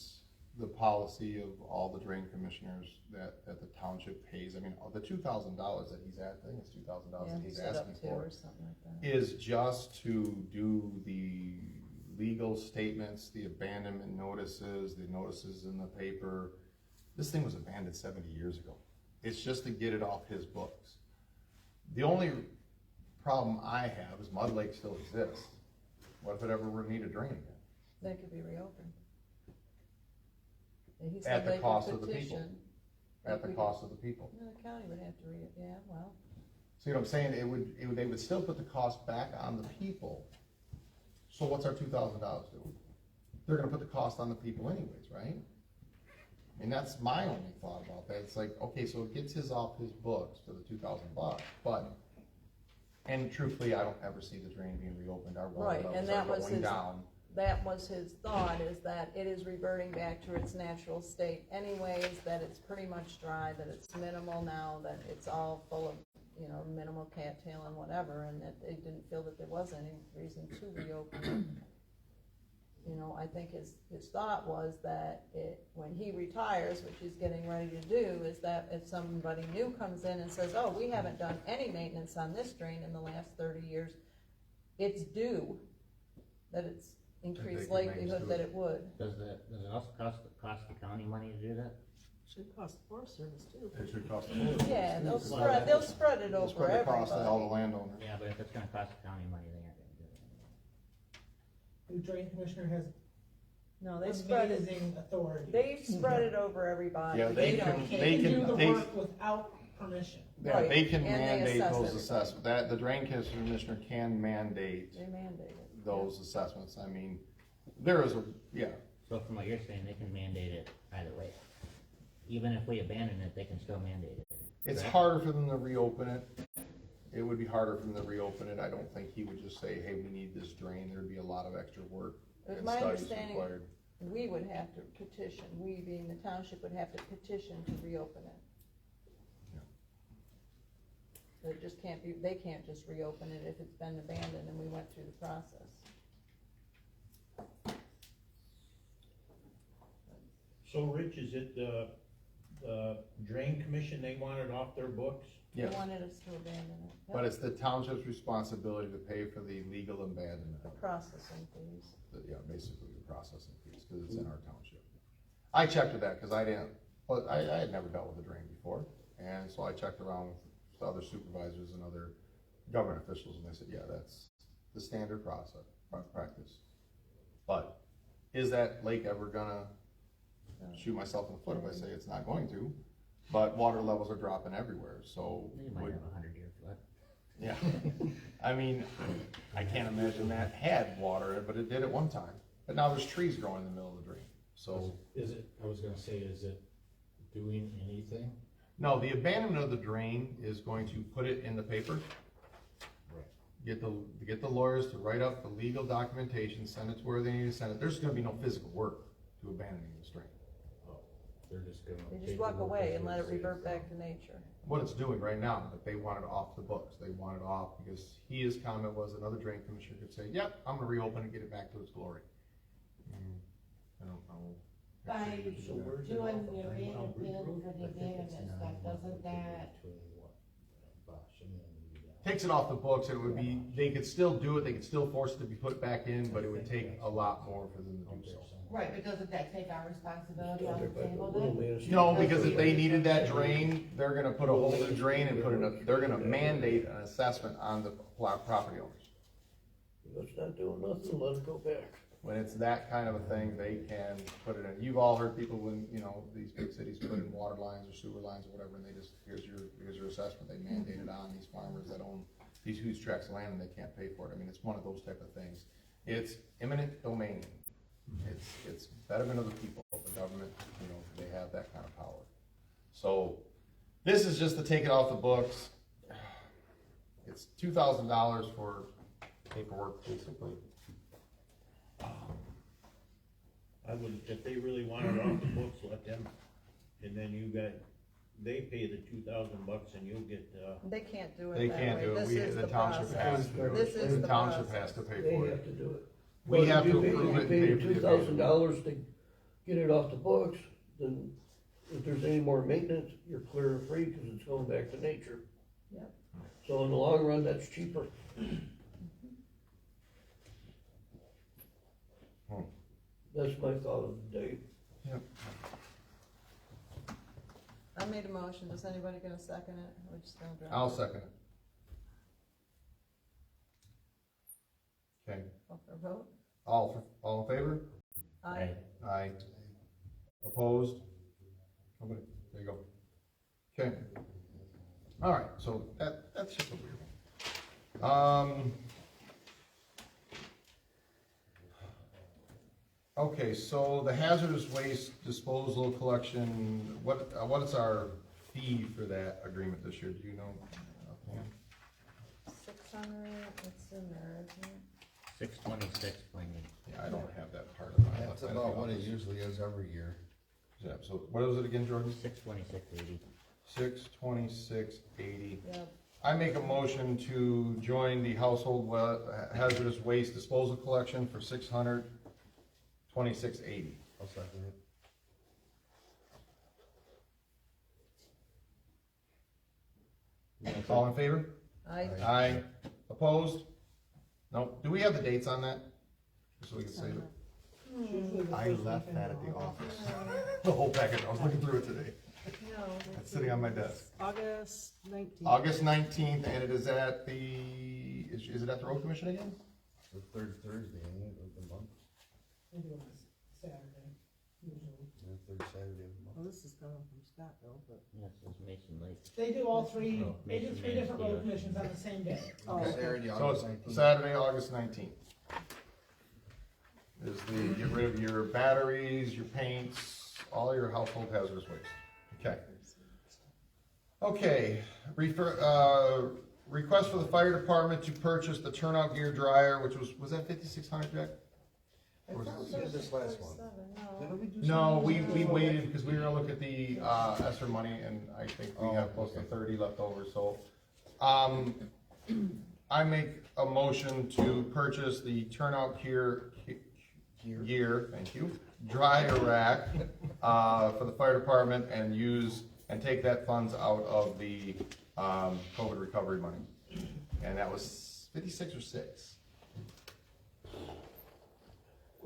the policy of all the drain commissioners that the township pays. I mean, the $2,000 that he's at, I think it's $2,000 Yeah, that he he's said asking up to for, or something like that. is just to do the legal statements, the abandonment notices, the notices in the paper. This thing was abandoned 70 years ago. It's just to get it off his books. The only problem I have is Mud Lake still exists. What if it ever were to need a drain again? They could be reopened. And he At said the they could cost of the people. petition. At the cost of the people. No, the county would have to yeah, well, See what I'm saying? They would still put the cost back on the people. So what's our $2,000 do? They're gonna put the cost on the people anyways, right? And that's my only thought about that. It's like, okay, so it gets off his books for the $2,000, but, and truthfully, I don't ever see the drain being reopened. Our water Right, levels and are that was going his, down. that was his thought, is that it is reverting back to its natural state anyways, that it's pretty much dry, that it's minimal now, that it's all full of, you know, minimal cattail and whatever, and that they didn't feel that there was any reason to reopen it. You know, I think his thought was that when he retires, which he's getting ready to do, is that if somebody new comes in and says, oh, we haven't done any maintenance on this drain in the last 30 years, it's due, that it's increased can make likelihood us do that it. it would. Does it also cost the county money to do that? Should cost the Forest Service too. It should cost them. Yeah, they'll spread it over Spread the cost to all everybody. the landowners. Yeah, but if it's gonna cost the county money, they aren't gonna do it. The drain commissioner has No, they spread it, amazing authority. they spread it over everybody. Yeah, they don't. can- They can do the they- work without permission. Yeah, Right, they can and they mandate assess those everything. assessments. That, the drain commissioner can mandate They mandate it. those assessments. I mean, there is a, yeah, So from what you're saying, they can mandate it either way. Even if we abandon it, they can still mandate it. it's correct? harder for them to reopen it. It would be harder for them to reopen it. I don't think he would just say, hey, we need this drain. There'd be a lot of extra work and My studies understanding, required. we would have to petition, we being the township would have to petition to reopen it. It just can't be, they can't just reopen it if it's been abandoned and we went through the process. So Rich, is it the drain commission, they want it off their books? They Yes, wanted us to abandon it. Yep. but it's the township's responsibility to pay for the legal abandonment. The processing fees. Yeah, basically the processing fees, because it's in our township. I checked with that, because I didn't, well, I had never dealt with a drain before, and so I checked around with other supervisors and other government officials, and they said, yeah, that's the standard practice. But is that lake ever gonna shoot myself in the foot if I say it's not going to? But water levels are dropping everywhere, so. They might have 100-year flood. Yeah, I mean, I can't imagine that had water, in it, but it did at one time. But now there's trees growing in the middle of the drain, so. I was gonna say, is it doing anything? No, the abandonment of the drain is going to put it in the paper. Right. Get the lawyers to write up the legal documentation, send it to where they need to send it. There's gonna be no physical work to abandoning this drain. Oh, they're just gonna. They just take walk the work away as and let they it say revert it's back done. to nature. What it's doing right now, but they want it off the books. They want it off because his comment was another drain commissioner could say, yep, I'm gonna reopen and get it back to its glory. I don't know. By So where's it doing off the of? abandonment for the abandonment stuff, doesn't that, Between what, Bosch and then Takes it off the books, and it would be, they could still do it, they could still force it to be put back in, but it would take a lot more for them to do so. right, but doesn't that take our responsibility on the table then? No, because if they needed that drain, they're gonna put a hole in the drain and put in a, they're gonna mandate an assessment on the property owners. Let's not do nothing, let it go back. When it's that kind of a thing, they can put it in. You've all heard people when, you know, these big cities put in water lines or sewer lines or whatever, and they just, here's your assessment. They mandate it on these farmers that own these huge tracts of land and they can't pay for it. I mean, it's one of those type of things. It's eminent domain. It's betterment of the people, the government, you know, they have that kind of power. So, this is just to take it off the books. It's $2,000 for paperwork, basically. I would, if they really want it off the books, let them, and then they pay the $2,000 and you'll get, They can't do it They that can't way. do it. This We, is the the township process. has to do it. This is The the township process. has to pay They for have it. to do it. We Well, have if to you pay- approve it and You pay pay for the $2,000 to get it off the books, then if there's any more maintenance, you're clear and free, cause it's going back to nature. Yep. So in the long run, that's cheaper. That's my thought of the day. I made a motion, is anybody gonna second it? We're just gonna draft I'll it. second it. Okay, Call for a vote? all in favor? Aye. Aye. Opposed? Nobody, there you go. Okay. Alright, so that's just a weird one. Okay, so the hazardous waste disposal collection, what is our fee for that agreement this year, do you know? offhand? 600, it's in there, isn't it? 626.8. Yeah, I don't have that part of my. That's about what it usually is every year. Yeah, so what was it again, Jordan? 626.80. 626.80. Yep. I make a motion to join the household hazardous waste disposal collection for $626.80. I'll second it. All in favor? I, Aye. Opposed? No. Do we have the dates on that? Just so we can save it. I left that at the office. The whole packet. I was looking through it today. no. It's sitting on my desk. August 19th. August 19th, and it is at the, is it at the road commission again? The third Thursday, ain't it, of the month? They do it on Saturday, usually. The third Saturday of the Well, month. this is coming from Scottville, but. Yes, it's Mason Lake. They do all three, Oh, they do Mason three different Man's road commissions on the same day. Oh, okay. Saturday, So August it's 19th. Saturday, August 19th. Is the, get rid of your batteries, your paints, all your household hazardous waste. Okay. Okay, request for the fire department to purchase the turnout gear dryer, which was that 5,600, Jack? I Or is thought it- We did this last one. 47, no. Didn't we do No, something? we waited because we were gonna look at the, ESSER money, and I think we have close to 30 left over, so. I make a motion to purchase the turnout gear, thank you, dryer rack, for the fire department and take that funds out of the, COVID recovery money. And that was 56 or 6?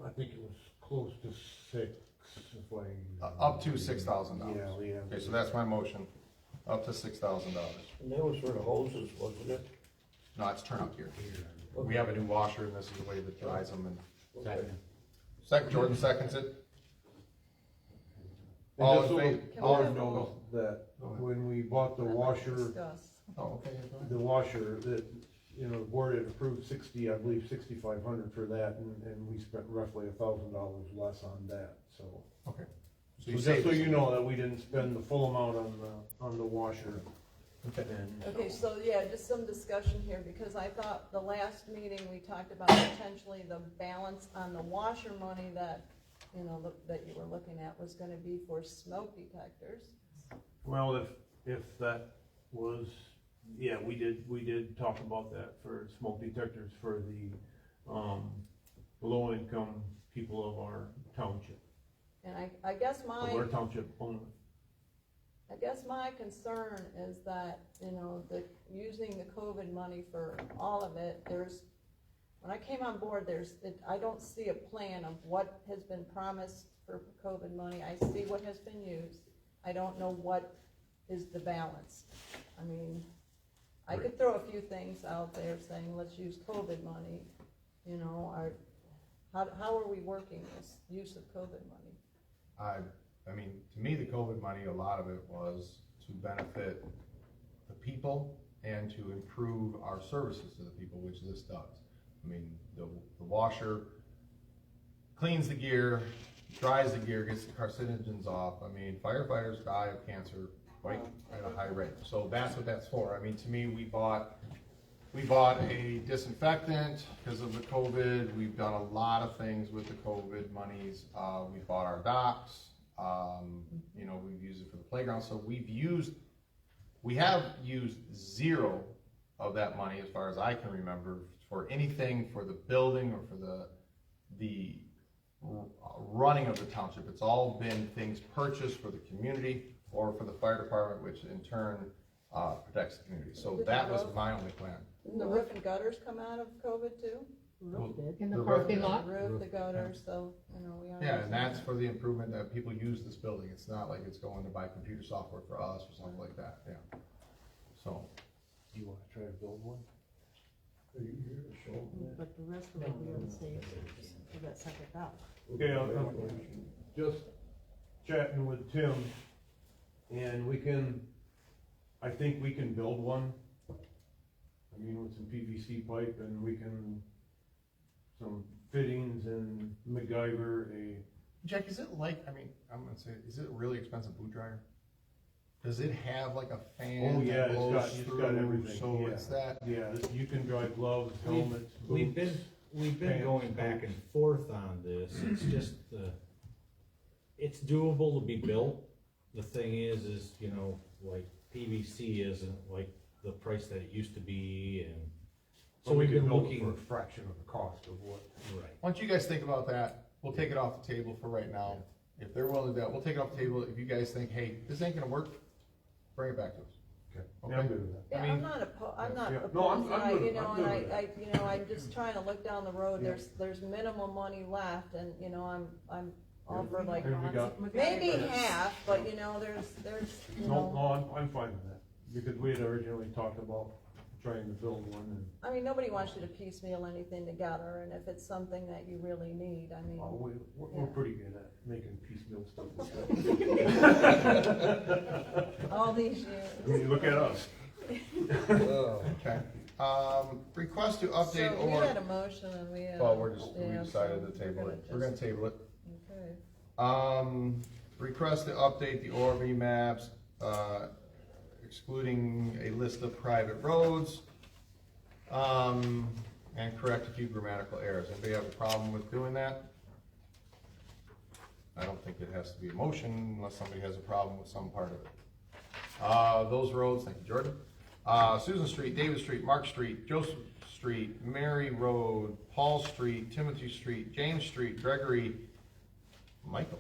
I think it was close to 6, if I. Up to $6,000. Yeah, we have. Okay, so that's my motion, up to $6,000. And that was for the hoses, wasn't it? No, it's turnout gear. We have a new washer, and this is the way that dries them, and Second. Jordan seconds it. And All just in so favor? the board knows that when we bought the washer, Discuss. Oh, okay. the washer, that, you know, the board had approved 60, I believe 6,500 for that, and we spent roughly $1,000 less on that, so. Okay. So just so you know that we didn't spend the full amount on the washer. Okay. And Okay, so yeah, just some discussion here, because I thought the last meeting, we talked about potentially the balance on the washer money that, you know, that you were looking at was gonna be for smoke detectors. Well, if that was, yeah, we did talk about that for smoke detectors for the, low income people of our township, And I guess of our my, township only. I guess my concern is that, you know, using the COVID money for all of it, when I came on board, I don't see a plan of what has been promised for COVID money. I see what has been used. I don't know what is the balance. I mean, I could throw a few things out there saying, let's use COVID money, you know, how are we working this use of COVID money? I mean, to me, the COVID money, a lot of it was to benefit the people and to improve our services to the people, which this does. I mean, the washer cleans the gear, dries the gear, gets the carcinogens off. I mean, firefighters die of cancer quite at a high rate. So that's what that's for. I mean, to me, we bought a disinfectant because of the COVID. We've done a lot of things with the COVID monies. We bought our docks. You know, we've used it for the playground. So we have used zero of that money, as far as I can remember, for anything for the building or for the running of the township. It's all been things purchased for the community or for the fire department, which in turn protects the community. So that was my only plan. Didn't the roof and gutters come out of COVID too? Roof did. In the The parking roof- lot? The roof, the gutters, so, you know, we are. Yeah, and that's for the improvement that people use this building. It's not like it's going to buy computer software for us or something like that, yeah. So, Do you wanna try to build one? Are you here to show them that? But the rest of it we already saved for that second dock. Okay, I'm just chatting with Tim, and we can I think we can build one. I mean, with some PVC pipe and we can, some fittings and MacGyver a, Jack, is it like, I mean, I'm gonna say, is it a really expensive boot dryer? Does it have like a fan oh yeah, that it's blows got through, everything, so yeah. it's that? Yeah, you can dry gloves, helmets, We've boots. been pants, going back and forth on this, it's just it's doable to be built. The thing is, you know, like PVC isn't like the price that it used to be, and so we we've could been build it looking. for a fraction of the cost of what. Right. Why don't you guys think about that? We'll take it off the table for right now. If they're willing to do that, we'll take it off the table. If you guys think, hey, this ain't gonna work, bring it back to us. Okay. Yeah, I'm good with that. Yeah, I mean- I'm not Yeah. opposed, No, I'm and I, good. you know, I'm and good with I, you know, I'm just trying to look down the road, Yeah. there's minimal money left, and, you know, I'm all for like, And we got, maybe half, but you know, there's, you no, know, I'm fine with that, because we had originally talked about trying to build one and, I mean, nobody wants you to piecemeal anything together, and if it's something that you really need, I mean, we're Yeah. pretty good at making piecemeal stuff. all these I years. mean, look at us. Okay. Request to update So we or, had a motion and we had. well, we yeah, decided so to table we're it. We're gonna just- table it. Okay. Request to update the ORV maps, excluding a list of private roads, and correct a few grammatical errors. Anybody have a problem with doing that? I don't think it has to be a motion unless somebody has a problem with some part of it. Those roads, thank you, Jordan. Susan Street, David Street, Mark Street, Joseph Street, Mary Road, Paul Street, Timothy Street, James Street, Gregory, Michael.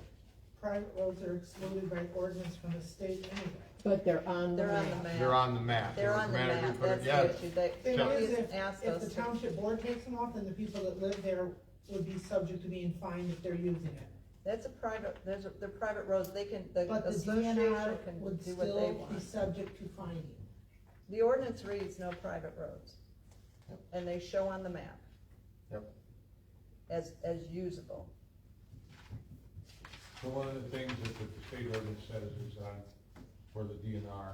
Private roads are excluded by ordinance from the state anyway. But they're on the They're on the map. map. They're on the map. They're on the Grammatically map, put it- that's yeah. the issue, they, Thing somebody's is, asked if us the to. township board takes them off, then the people that live there would be subject to being fined if they're using it. That's a private, they're private roads, they can, the But the association DNR can would do what they still be want. subject to fining. The ordinance reads no private roads. And they show on the map. Yep. As usable. So one of the things that the state ordinance says is, for the DNR,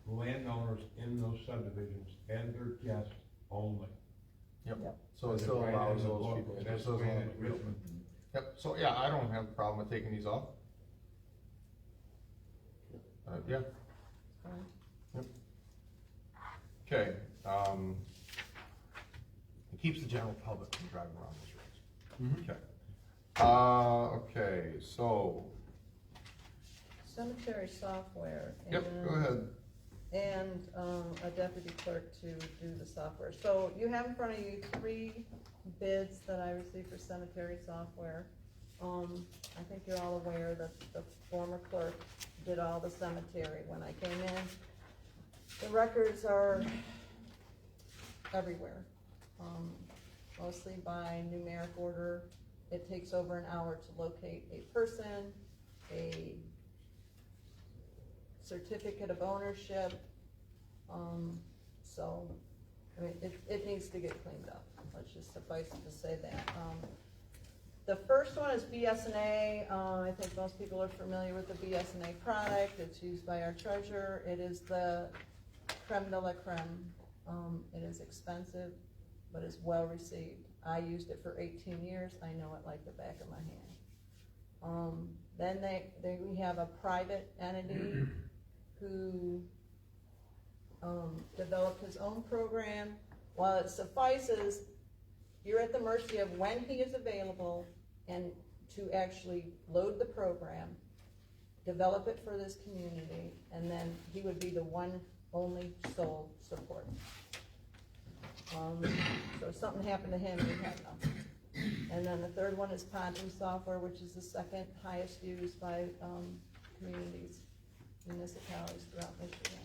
landowners in those subdivisions and their guests only. Yep, Yep. so it That's still right in allows the those book, people. and it that's still the way allows- it's written. Yep, so yeah, I don't have a problem with taking these off. Yeah, Fine. okay, it keeps the general public from driving around these roads. Okay. Okay, so, Cemetery software. yep, and- go ahead. And, a deputy clerk to do the software. So you have in front of you 3 bids that I received for cemetery software. I think you're all aware that the former clerk did all the cemetery when I came in. The records are everywhere, mostly by numeric order. It takes over an hour to locate a person, a certificate of ownership, so, I mean, it needs to get cleaned up, let's just suffice it to say that. The first one is BSNA, I think most people are familiar with the BSNA product, it's used by our treasurer, it is the creme de la creme. It is expensive, but it's well received. I used it for 18 years, I know it like the back of my hand. Then we have a private entity who developed his own program. While it suffices, you're at the mercy of when he is available and to actually load the program, develop it for this community, and then he would be the one only sole support. So if something happened to him, we'd have nothing. And then the third one is Pontoon Software, which is the second highest used by communities, municipalities throughout Michigan.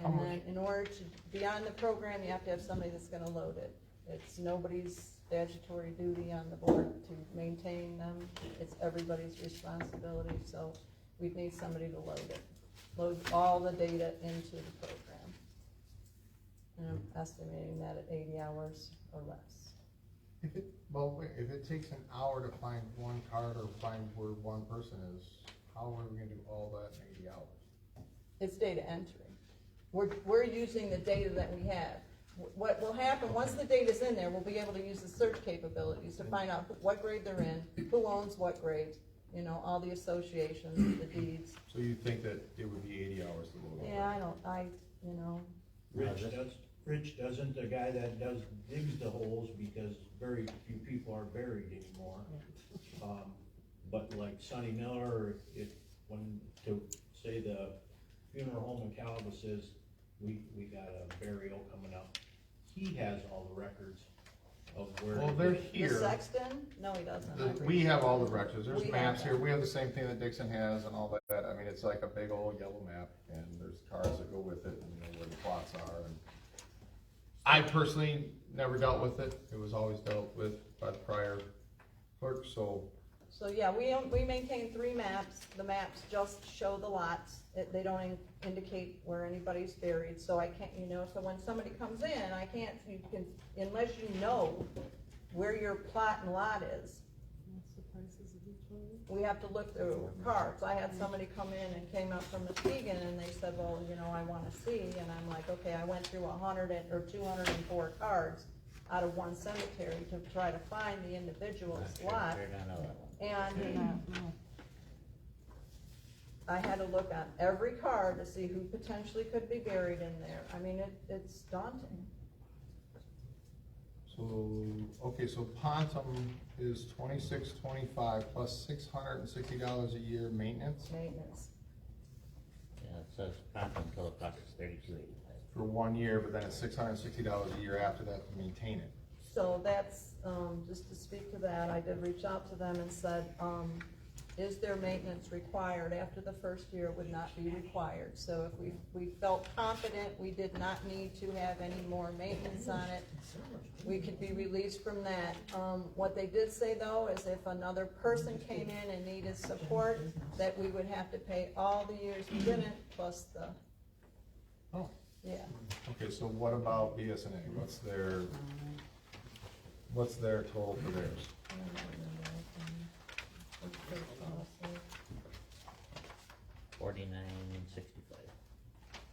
And then in order to be on the program, you have to have somebody that's gonna load it. It's nobody's statutory duty on the board to maintain them, it's everybody's responsibility, so we'd need somebody to load it. Load all the data into the program. And I'm estimating that at 80 hours or less. If it takes an hour to find one card or find where one person is, how are we gonna do all that in 80 hours? It's data entry. We're using the data that we have. What will happen, once the data's in there, we'll be able to use the search capabilities to find out what grade they're in, who owns what grade, you know, all the associations, the deeds. So you think that it would be 80 hours to load over? Yeah, you know, Rich doesn't, the guy that digs the holes, because very few people are buried anymore. But like Sonny Miller, to say the funeral home in Calabasas, we got a burial coming up. He has all the records of where. Well, they're the here. sexton, no, he doesn't. We have all the records, there's We have maps here, that. we have the same thing that Dixon has and all that, I mean, it's like a big old yellow map, and there's cars that go with it, and you know where the plots are, and I personally never dealt with it, it was always dealt with by the prior clerk, so. So, yeah, we maintain 3 maps, the maps just show the lots, they don't indicate where anybody's buried, so I can't, you know, so when somebody comes in, I can't, unless you know where your plot and lot is, What's the prices of each one? we have to look through cards. I had somebody come in and came up from Muskegon, and they said, well, you know, I wanna see, and I'm like, okay, I went through 204 cards out of one cemetery to try to find the individual's lot. They're not all that one. And I had to look on every card to see who potentially could be buried in there. I mean, it's daunting. So, okay, so Pontum is $26.25 plus $660 a year maintenance Maintenance. Yeah, it says Pontoon total cost is $32.85. for 1 year, but then it's $660 a year after that to maintain it. So that's, just to speak to that, I did reach out to them and said, is there maintenance required? After the first year, it would not be required. So if we felt confident we did not need to have any more maintenance on it, we could be released from that. What they did say though, is if another person came in and needed support, that we would have to pay all the years we didn't, plus the, Oh. yeah. Okay, so what about BSNA? What's their total for theirs? $49.65.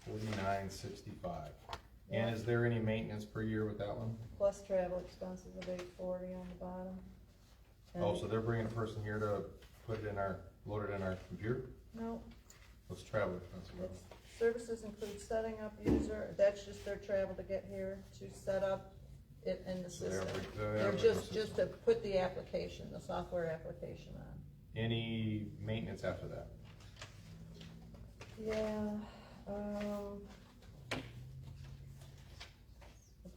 $49.65. And is there any maintenance per year with that one? Plus travel expenses of $840 on the bottom. Oh, And- so they're bringing a person here to put it in load it in our computer? No, What's travel expenses? it's, services include setting up user, that's just their travel to get here, to set up it in the So they're system. they're They're bringing just the to system. put the application, the software application on. Any maintenance after that? Yeah,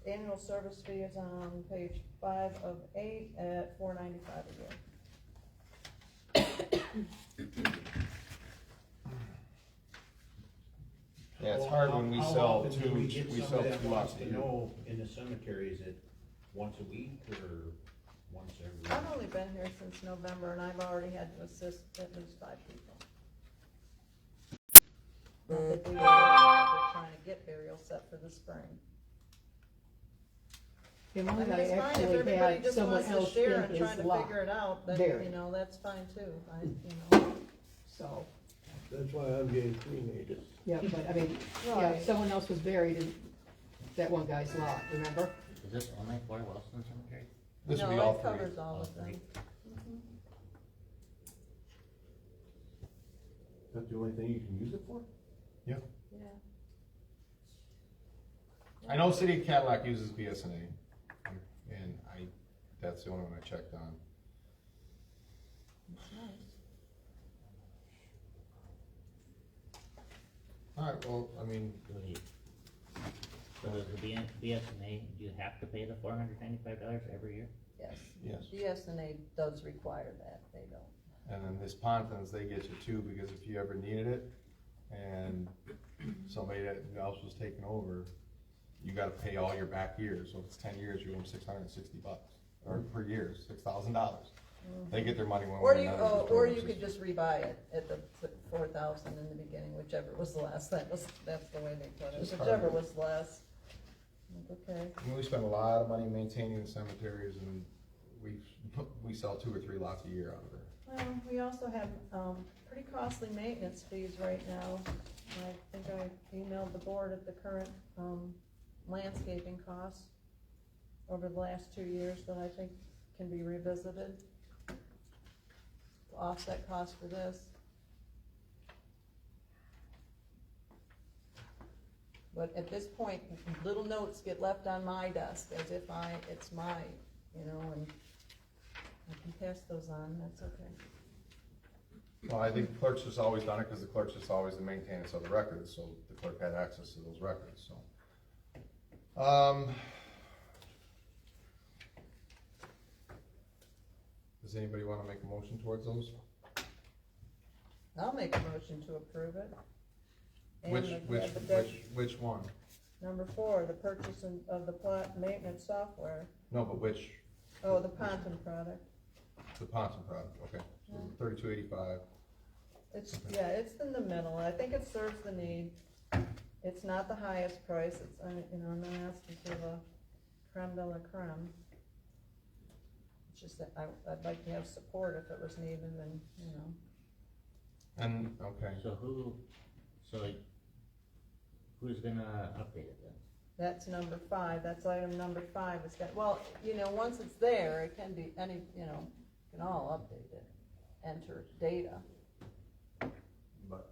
annual service fee is on page 5 of 8 at $495 a year. Yeah, it's hard when we How sell often do we get somebody that two lots wants a to year. know in the cemetery, is it once a week or once every? I've only been here since November, and I've already had to assist at least 5 people. Not that we were trying to get burial set for the spring. And I one mean, guy it's fine, if actually everybody had just someone wants to else share in and try his to lot. figure it out, then, buried. you know, that's fine too, you know. So, That's why I'm getting cremated. yeah, but I mean, yeah, Right. someone else was buried in that one guy's lot, remember? Is this only for Wilson Cemetery? This would be No, all it three. covers all of them. Is that the only thing you can use it for? Yeah. I know City of Cadillac uses BSNA, and that's the only one I checked on. It's nice. Alright, well, I mean, So does the BSNA, do you have to pay the $495 every year? Yes. yes. BSNA does require that, they don't. And then this Pontons, they get you too, because if you ever needed it, and somebody else was taking over, you gotta pay all your back years, so if it's 10 years, you owe them $660, or per year, $6,000. They get their money one Or way or you, another. or you could just rebuy it at the 4,000 in the beginning, whichever was last, that's the way they put it, Just whichever hard. was less. Okay, I mean, we spend a lot of money maintaining the cemeteries, and we sell 2 or 3 lots a year out of there. well, we also have, pretty costly maintenance fees right now. I think I emailed the board at the current, landscaping costs over the last 2 years that I think can be revisited. To offset costs for this. But at this point, little notes get left on my desk as if it's mine, you know, and I can pass those on, that's okay. Well, I think the clerk's just always done it, cause the clerk's just always the maintainers of the records, so the clerk had access to those records, so. Does anybody wanna make a motion towards those? I'll make a motion to approve it. And Which, the- which, the deck- which one? Number 4, the purchase of the plot maintenance software. No, but which, Oh, the Ponton product. the Ponton product, okay, so 3285. It's, yeah, it's in the middle, I think it serves the need. It's not the highest price, it's, you know, I'm not asking for the creme de la creme. It's just that I'd like to have support if it was needed and, you know. And, okay, So who's gonna update it then? That's number 5, that's item number 5, it's got, well, you know, once it's there, it can be any, you know, you can all update it, enter data. but,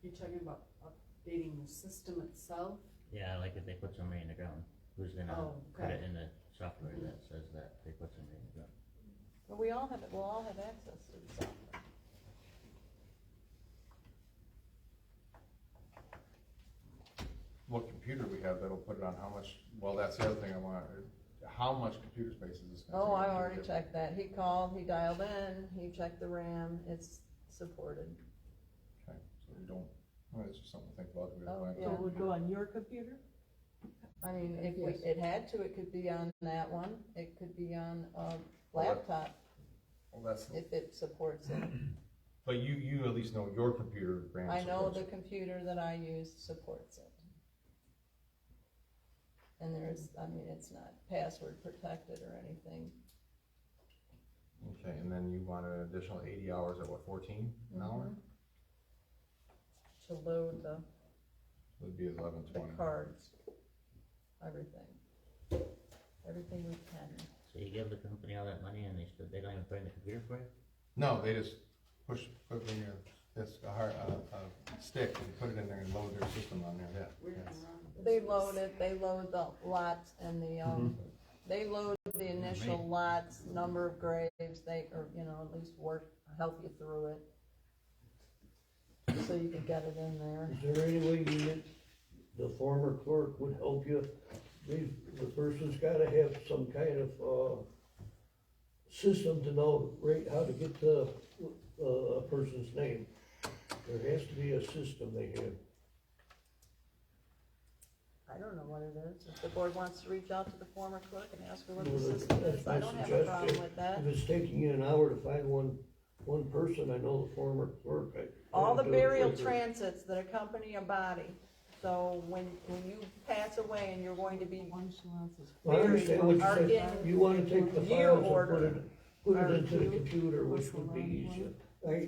You're talking about updating the system itself? Yeah, like if they put somebody in the ground, who's gonna Oh, put okay. it in the software that says that they put somebody in the ground? But we'll all have access to the software. what computer we have that'll put it on how much, well, that's the other thing I want, how much computer space is this gonna take? Oh, I already checked that, he called, he dialed in, he checked the RAM, it's supported. Okay, so we don't, well, it's just something to think about. We gotta Oh, plan yeah. for. So it would go on your computer? I mean, if Yes. it had to, it could be on that one, it could be on a laptop, Well, that's, if it supports it. but you at least know your computer RAM I know supports the it. computer that I use supports it. And there's, I mean, it's not password protected or anything. Okay, and then you want an additional 80 hours at what, 14 an hour? Mhm. To load the Would be 1120. cards, everything, everything we can. So you give the company all that money and they don't even put in the computer for you? No, they just put it in your, it's a stick, and put it in there and load their system on there, yeah. Yes. They load it, they load the lots and the, they load the initial lots, number of graves, they, or, you know, at least help you through it. So you can get it in there. Is there any way the former clerk would help you? The person's gotta have some kind of, system to know right how to get the, a person's name. There has to be a system they have. I don't know what it is, if the board wants to reach out to the former clerk and ask her what the Well, system that's is, my I don't have a problem suggestion. with that. If it's taking you an hour to find one person, I know the former clerk. All the do it burial quicker. transits that accompany a body, so when you pass away and you're going to be Well, I understand what Are you're saying, in you wanna take the year files and order. put Are it into the you- computer, which would be easier.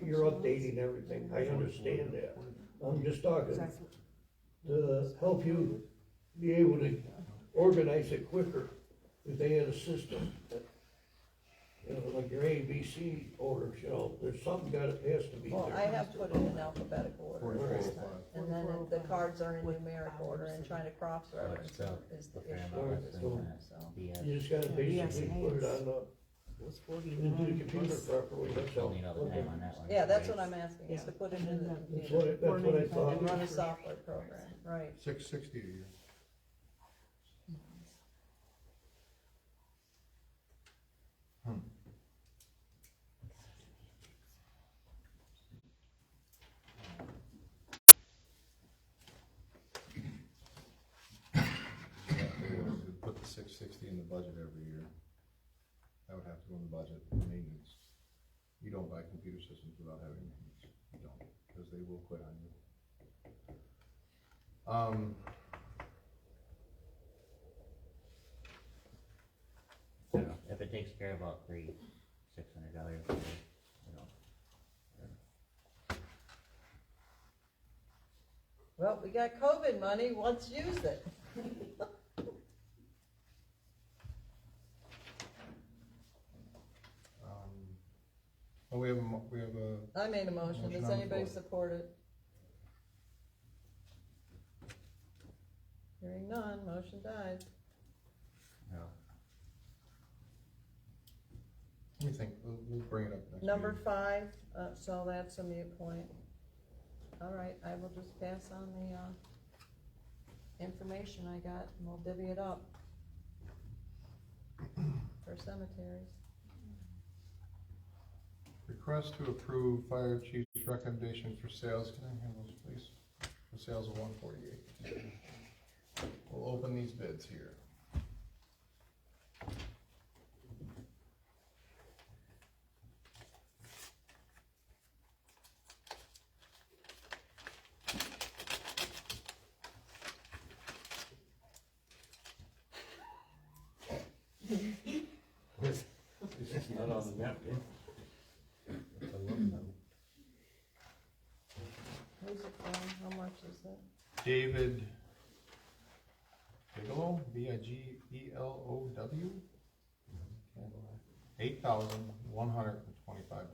You're updating everything, I understand that. I'm just talking to help you be able to organize it quicker if they had a system. You know, like your A, B, C orders, you know, there's something has to be Well, I there. have put it in alphabetical order 44, this time, and then the cards are in numeric order, and trying to cross-reference them is the issue Alright, at this so- point, so. You just gotta basically put it on into the computer properly, that's Still all. need all the time on that one. Yeah, that's what I'm asking, is to put it in the That's computer what I thought. and run a software program, right. 660 a year. Put the 660 in the budget every year. That would have to go in the budget, maintenance. You don't buy computer systems without having maintenance, you don't, because they will quit on you. I don't know, if it takes care of about $600, you know. Well, we got COVID money, let's use it. Well, we have a, I made a motion, Motion does on the anybody floor. support it? Hearing none, motion died. let me think, we'll bring it up next Number meeting. 5, so that's a moot point. All right, I will just pass on the, information I got, and we'll divvy it up for cemeteries. Request to approve fire chief's recommendation for sales, can I have those please? For sales of 148. We'll open these bids here. It's not on the napkin. Who's it from, how much is it? David Bigelow, Bigelow, $8,125.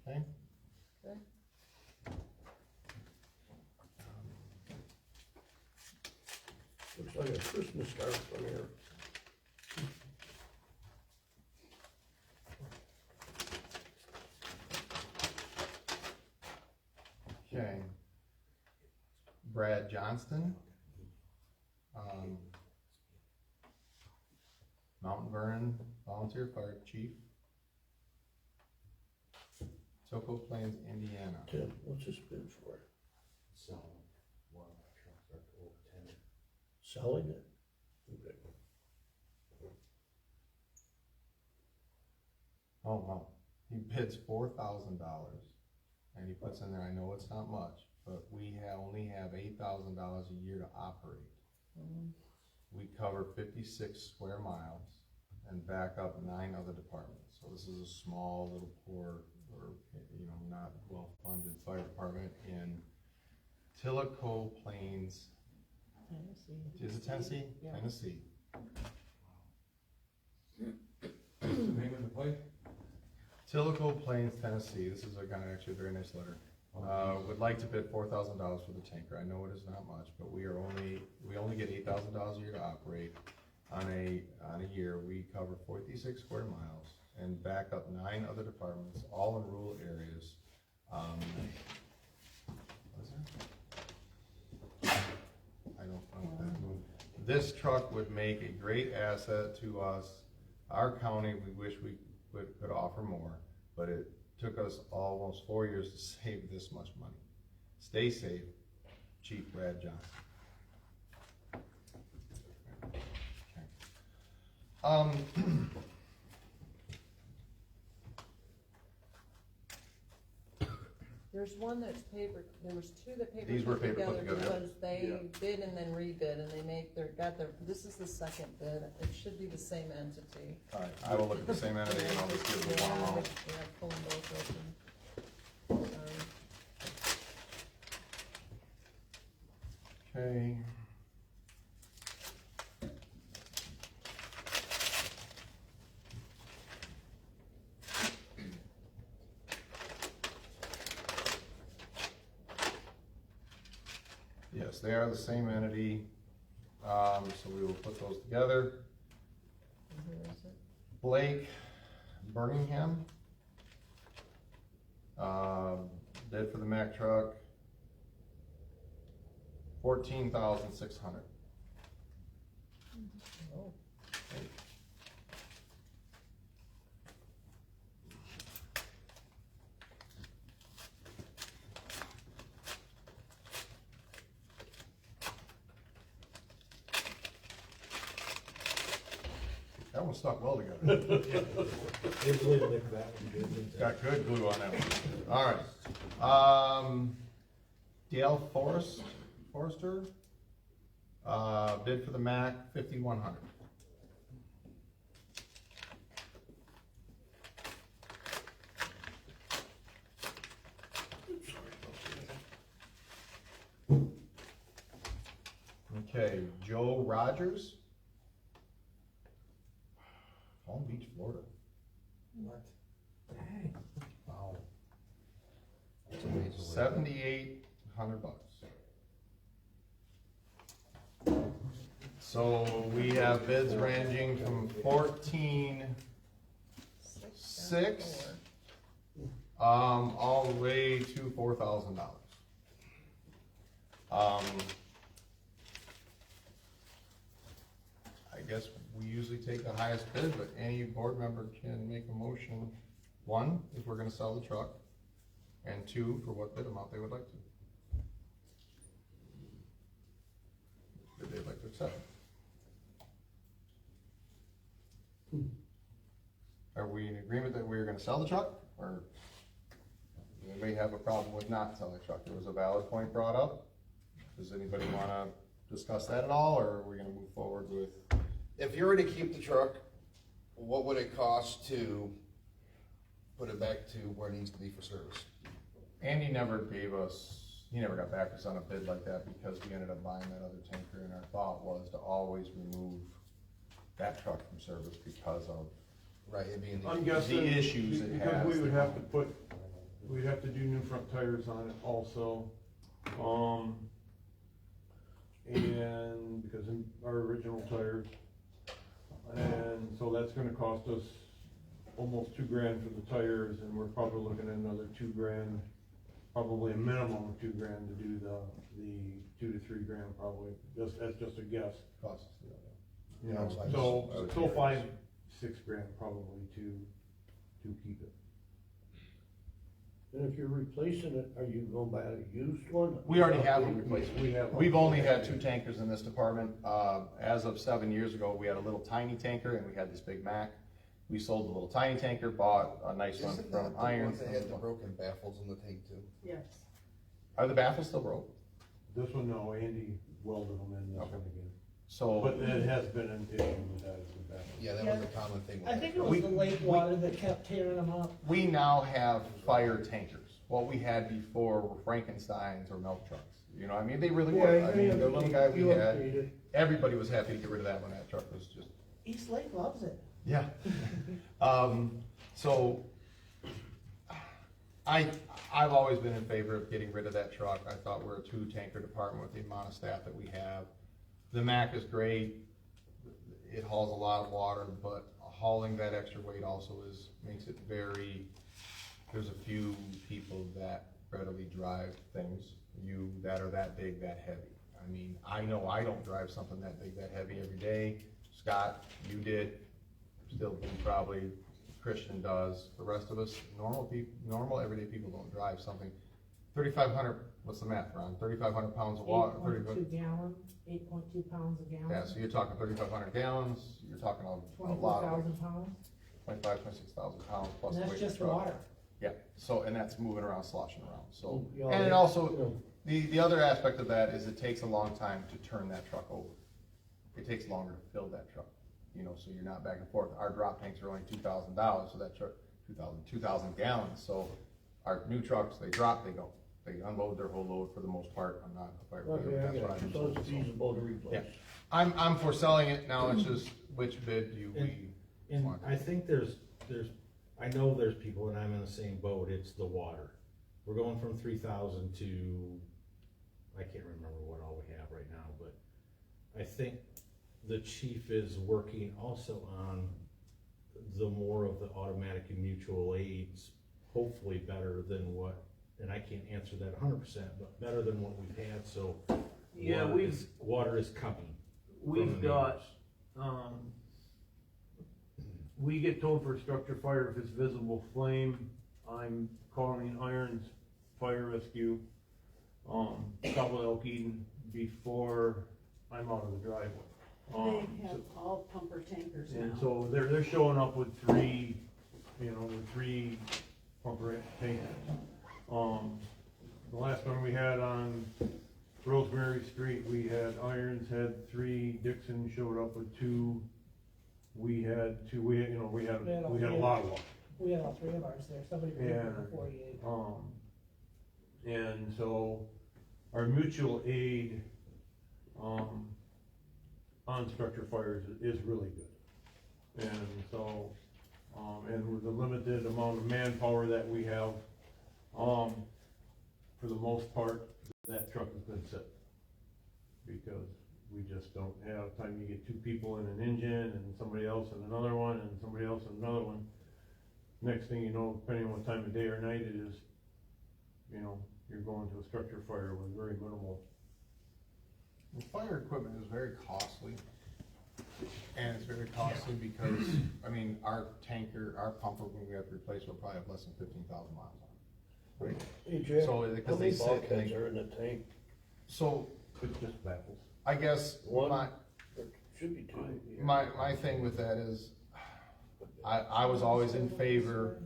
Okay? Okay. Looks like a Christmas scarf from here. Okay. Brad Johnston. Mountain Vernon Volunteer Fire Chief. Soco Plains, Indiana. Tim, what's this bid for? So, one of my trucks are old 10. Selling it? Okay. Oh, wow. He bids $4,000 and he puts in there, I know it's not much, but we only have $8,000 a year to operate. We cover 56 square miles and back up 9 other departments. So this is a small, little poor, or, not well-funded fire department in Tillico Plains. Tennessee. Is it Tennessee? Yeah. Tennessee. Name of the place? Tillico Plains, Tennessee. This is actually a very nice letter. Would like to bid $4,000 for the tanker. I know it is not much, but we only get $8,000 a year to operate. On a year, we cover 46 square miles and back up 9 other departments, all in rural areas. What is that? I don't know. This truck would make a great asset to us. Our county, we wish we could offer more, but it took us almost 4 years to save this much money. Stay safe, Chief Brad Johnson. There's one that's paper, there was 2 that paper These were put paper put together together, because they bid and then rebid, and this is the second bid, it should be the same entity. All right, I will look at the same entity and I'll just give them one amount. Yeah, pull them both open. Sorry. Okay. Yes, they are the same entity, so we will put those together. And who is it? Blake Birmingham, bid for the Mack truck, $14,600. Oh. That one stuck well together. Got good glue on that one. All right. Dale Forrester, bid for the Mack, $5,100. Joe Rogers. Palm Beach, Florida. What? Wow. It's amazing. $7,800. So we have bids ranging from 14,600 all the way to $4,000. I guess we usually take the highest bid, but any board member can make a motion, one, if we're gonna sell the truck, and two, for what bid amount they would like to. That they'd like to accept. Are we in agreement that we're gonna sell the truck, or anybody have a problem with not selling the truck? There was a valid point brought up. Does anybody wanna discuss that at all, or are we gonna move forward with? If you were to keep the truck, what would it cost to put it back to where it needs to be for service? Andy never gave us, he never got back to us on a bid like that because we ended up buying that other tanker, and our thought was to always remove that truck from service because of Right, it'd be in I'm the, guessing. the issues it Because has. we would have to we'd have to do new front tires on it also. And because of our original tires. And so that's gonna cost us almost $2,000 for the tires, and we're probably looking at another $2,000, probably a minimum of $2,000 to do the $2 to $3,000 probably, that's just a guess. Costs, You Yeah, know, it's like- so $5-6,000 probably to keep it. And if you're replacing it, are you going to buy a used one? We already have a replacement. We have. We've only had 2 tankers in this department. As of 7 years ago, we had a little tiny tanker and we had this big Mack. We sold the little tiny tanker, bought a nice one isn't that from the one Irons. that had the broken baffles in the tank too? Yes. Are the baffles still broke? This one, no, Andy welded them in this Okay. one again. So, But it has been an issue with that. Yeah, that was a common thing. with I that think it truck. was the lake water that kept tearing them up. we now have fire tankers. What we had before were Frankensteins or milk trucks. You know, I mean, they really were. I mean, the little guy we had, everybody was happy to get rid of that when that truck was just. East Lake loves it. Yeah. So, I've always been in favor of getting rid of that truck. I thought we're a 2-tanker department with the amount of staff that we have. The Mack is great. It hauls a lot of water, but hauling that extra weight also makes it very, there's a few people that readily drive things, that are that big, that heavy. I mean, I know I don't drive something that big, that heavy every day. Scott, you did, still do probably, Christian does, the rest of us, normal everyday people don't drive something. 3,500, what's the math, Ron? 3,500 pounds of water, 8.2 gallon, 8.2 pounds a gallon. yeah, so you're talking 3,500 gallons, you're talking a lot of weight. 24,000 pounds. 26,000 pounds plus the And weight that's of just the truck. water. Yeah, so, and that's moving around, sloshing around, so. Yeah, And it you also, know. the other aspect of that is it takes a long time to turn that truck over. It takes longer to fill that truck, you know, so you're not back and forth. Our drop tanks are only $2,000, so that truck, 2,000 gallons, so our new trucks, they drop, they go. They unload their whole load for the most part. I'm not a fire Okay, fighter, I that's what got I'm you. So told. it's feasible to replace. I'm for selling it, now it's just which bid we And want. I think I know there's people, and I'm in the same boat, it's the water. We're going from 3,000 to, I can't remember what all we have right now, but I think the chief is working also on the more of the automatic and mutual aids, hopefully better than what, and I can't answer that 100%, but better than what we've had, so. Yeah, water is coming. We've got, we get told for structure fire if it's visible flame, I'm calling Irons Fire Rescue, South of Elk Eden, before I'm out of the driveway. They have all pumper tankers now. And so they're showing up with 3 pumper tankers. The last one we had on Rosemary Street, we had Irons had 3, Dixon showed up with 2. We had a lot of them. We had all 3 of ours there, somebody brought Yeah. for 48. And so our mutual aid, on structure fires is really good. And so, and with the limited amount of manpower that we have, for the most part, that truck has been set. Because we just don't have time. You get two people in an engine and somebody else in another one and somebody else in another one. Next thing you know, depending on what time of day or night it is, you know, you're going to a structure fire with very minimal. The fire equipment is very costly, and it's very costly because, I mean, our tanker, our pumper, when we have to replace, will probably have less than 15,000 miles on it. Right? Hey, Jack, So, how because many they sit, bulkheads they, are in the tank? so, It just baffles. I guess, One? my, There should be two. my thing with that is, I was always in favor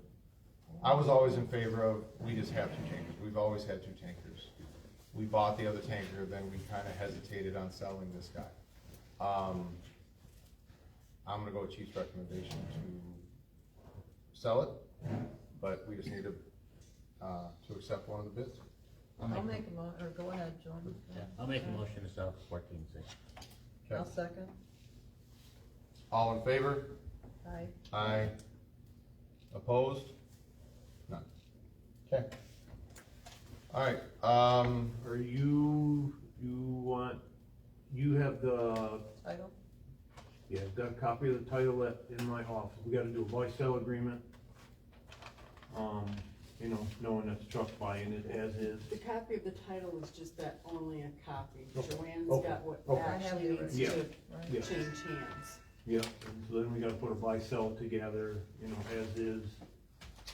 of, we just have two tankers, we've always had two tankers. We bought the other tanker, then we kinda hesitated on selling this guy. I'm gonna go with Chief's recommendation to sell it, but we just need to accept one of the bids. I'll make a or go ahead, John. Yeah, I'll make a motion to sell for 14.6. I'll second. All in favor? Aye. Aye. Opposed? None. Okay. Alright, Are you have the, Title? yeah, I've got a copy of the title in my office. We gotta do a buy-sell agreement. You know, knowing that the truck's buying it as is. The copy of the title is just that only a copy. Okay. Joanne's Okay. got what Okay. actually needs Yeah. to Yeah. change hands. Yeah, and so then we gotta put a buy-sell together, you know, as is.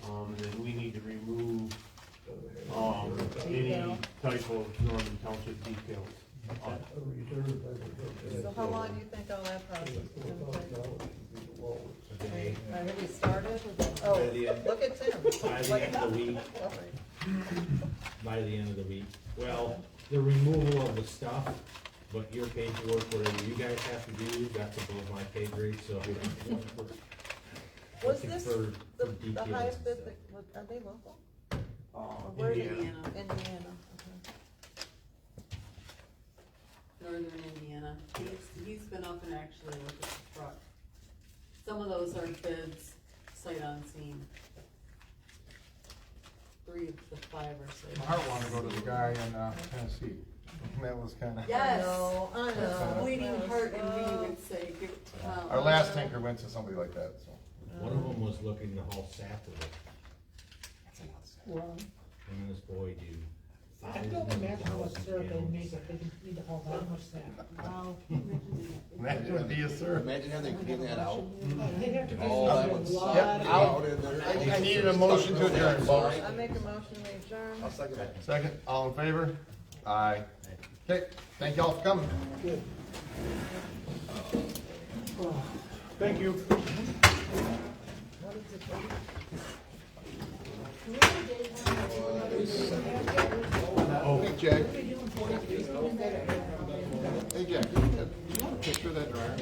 And then we need to remove, any type of Northern Township details. on it. A reserve, I think, So how long do you think all that process is gonna take? Today, Have we started? By the Oh, end- look at Tim. by the end of the week, by the end of the week. Well, the removal of the stuff, but your paperwork, whatever you guys have to do, that's above my pay grade, so. Was looking this for the details highest and bid, stuff. are they local? Indiana. Indiana, Indiana, northern Indiana. He's been up and actually looked at the truck. Some of those are bids sight unseen. 3 of the 5 are sight my heart wanted to go to the guy in Tennessee. That was kinda. okay. Yes, I know. bleeding Yes. heart in me would say, give it to Our last tanker went to somebody like that, so. One of them was looking to haul sap with it, Well, him and his boy do. I don't imagine what syrup they make if they can need to haul that much sap. Wow. Imagine it'd be a syrup. Imagine how they clean that out. They have to All do that a would lot Yep, of- out in there. I needed a motion to adjourn, folks. I make a motion to adjourn. I'll second that. Second, all in favor? Aye. Okay, thank y'all for coming. Thank you. What is it? Hey, Jack. Hey, Jack, do you want a picture of that dryer?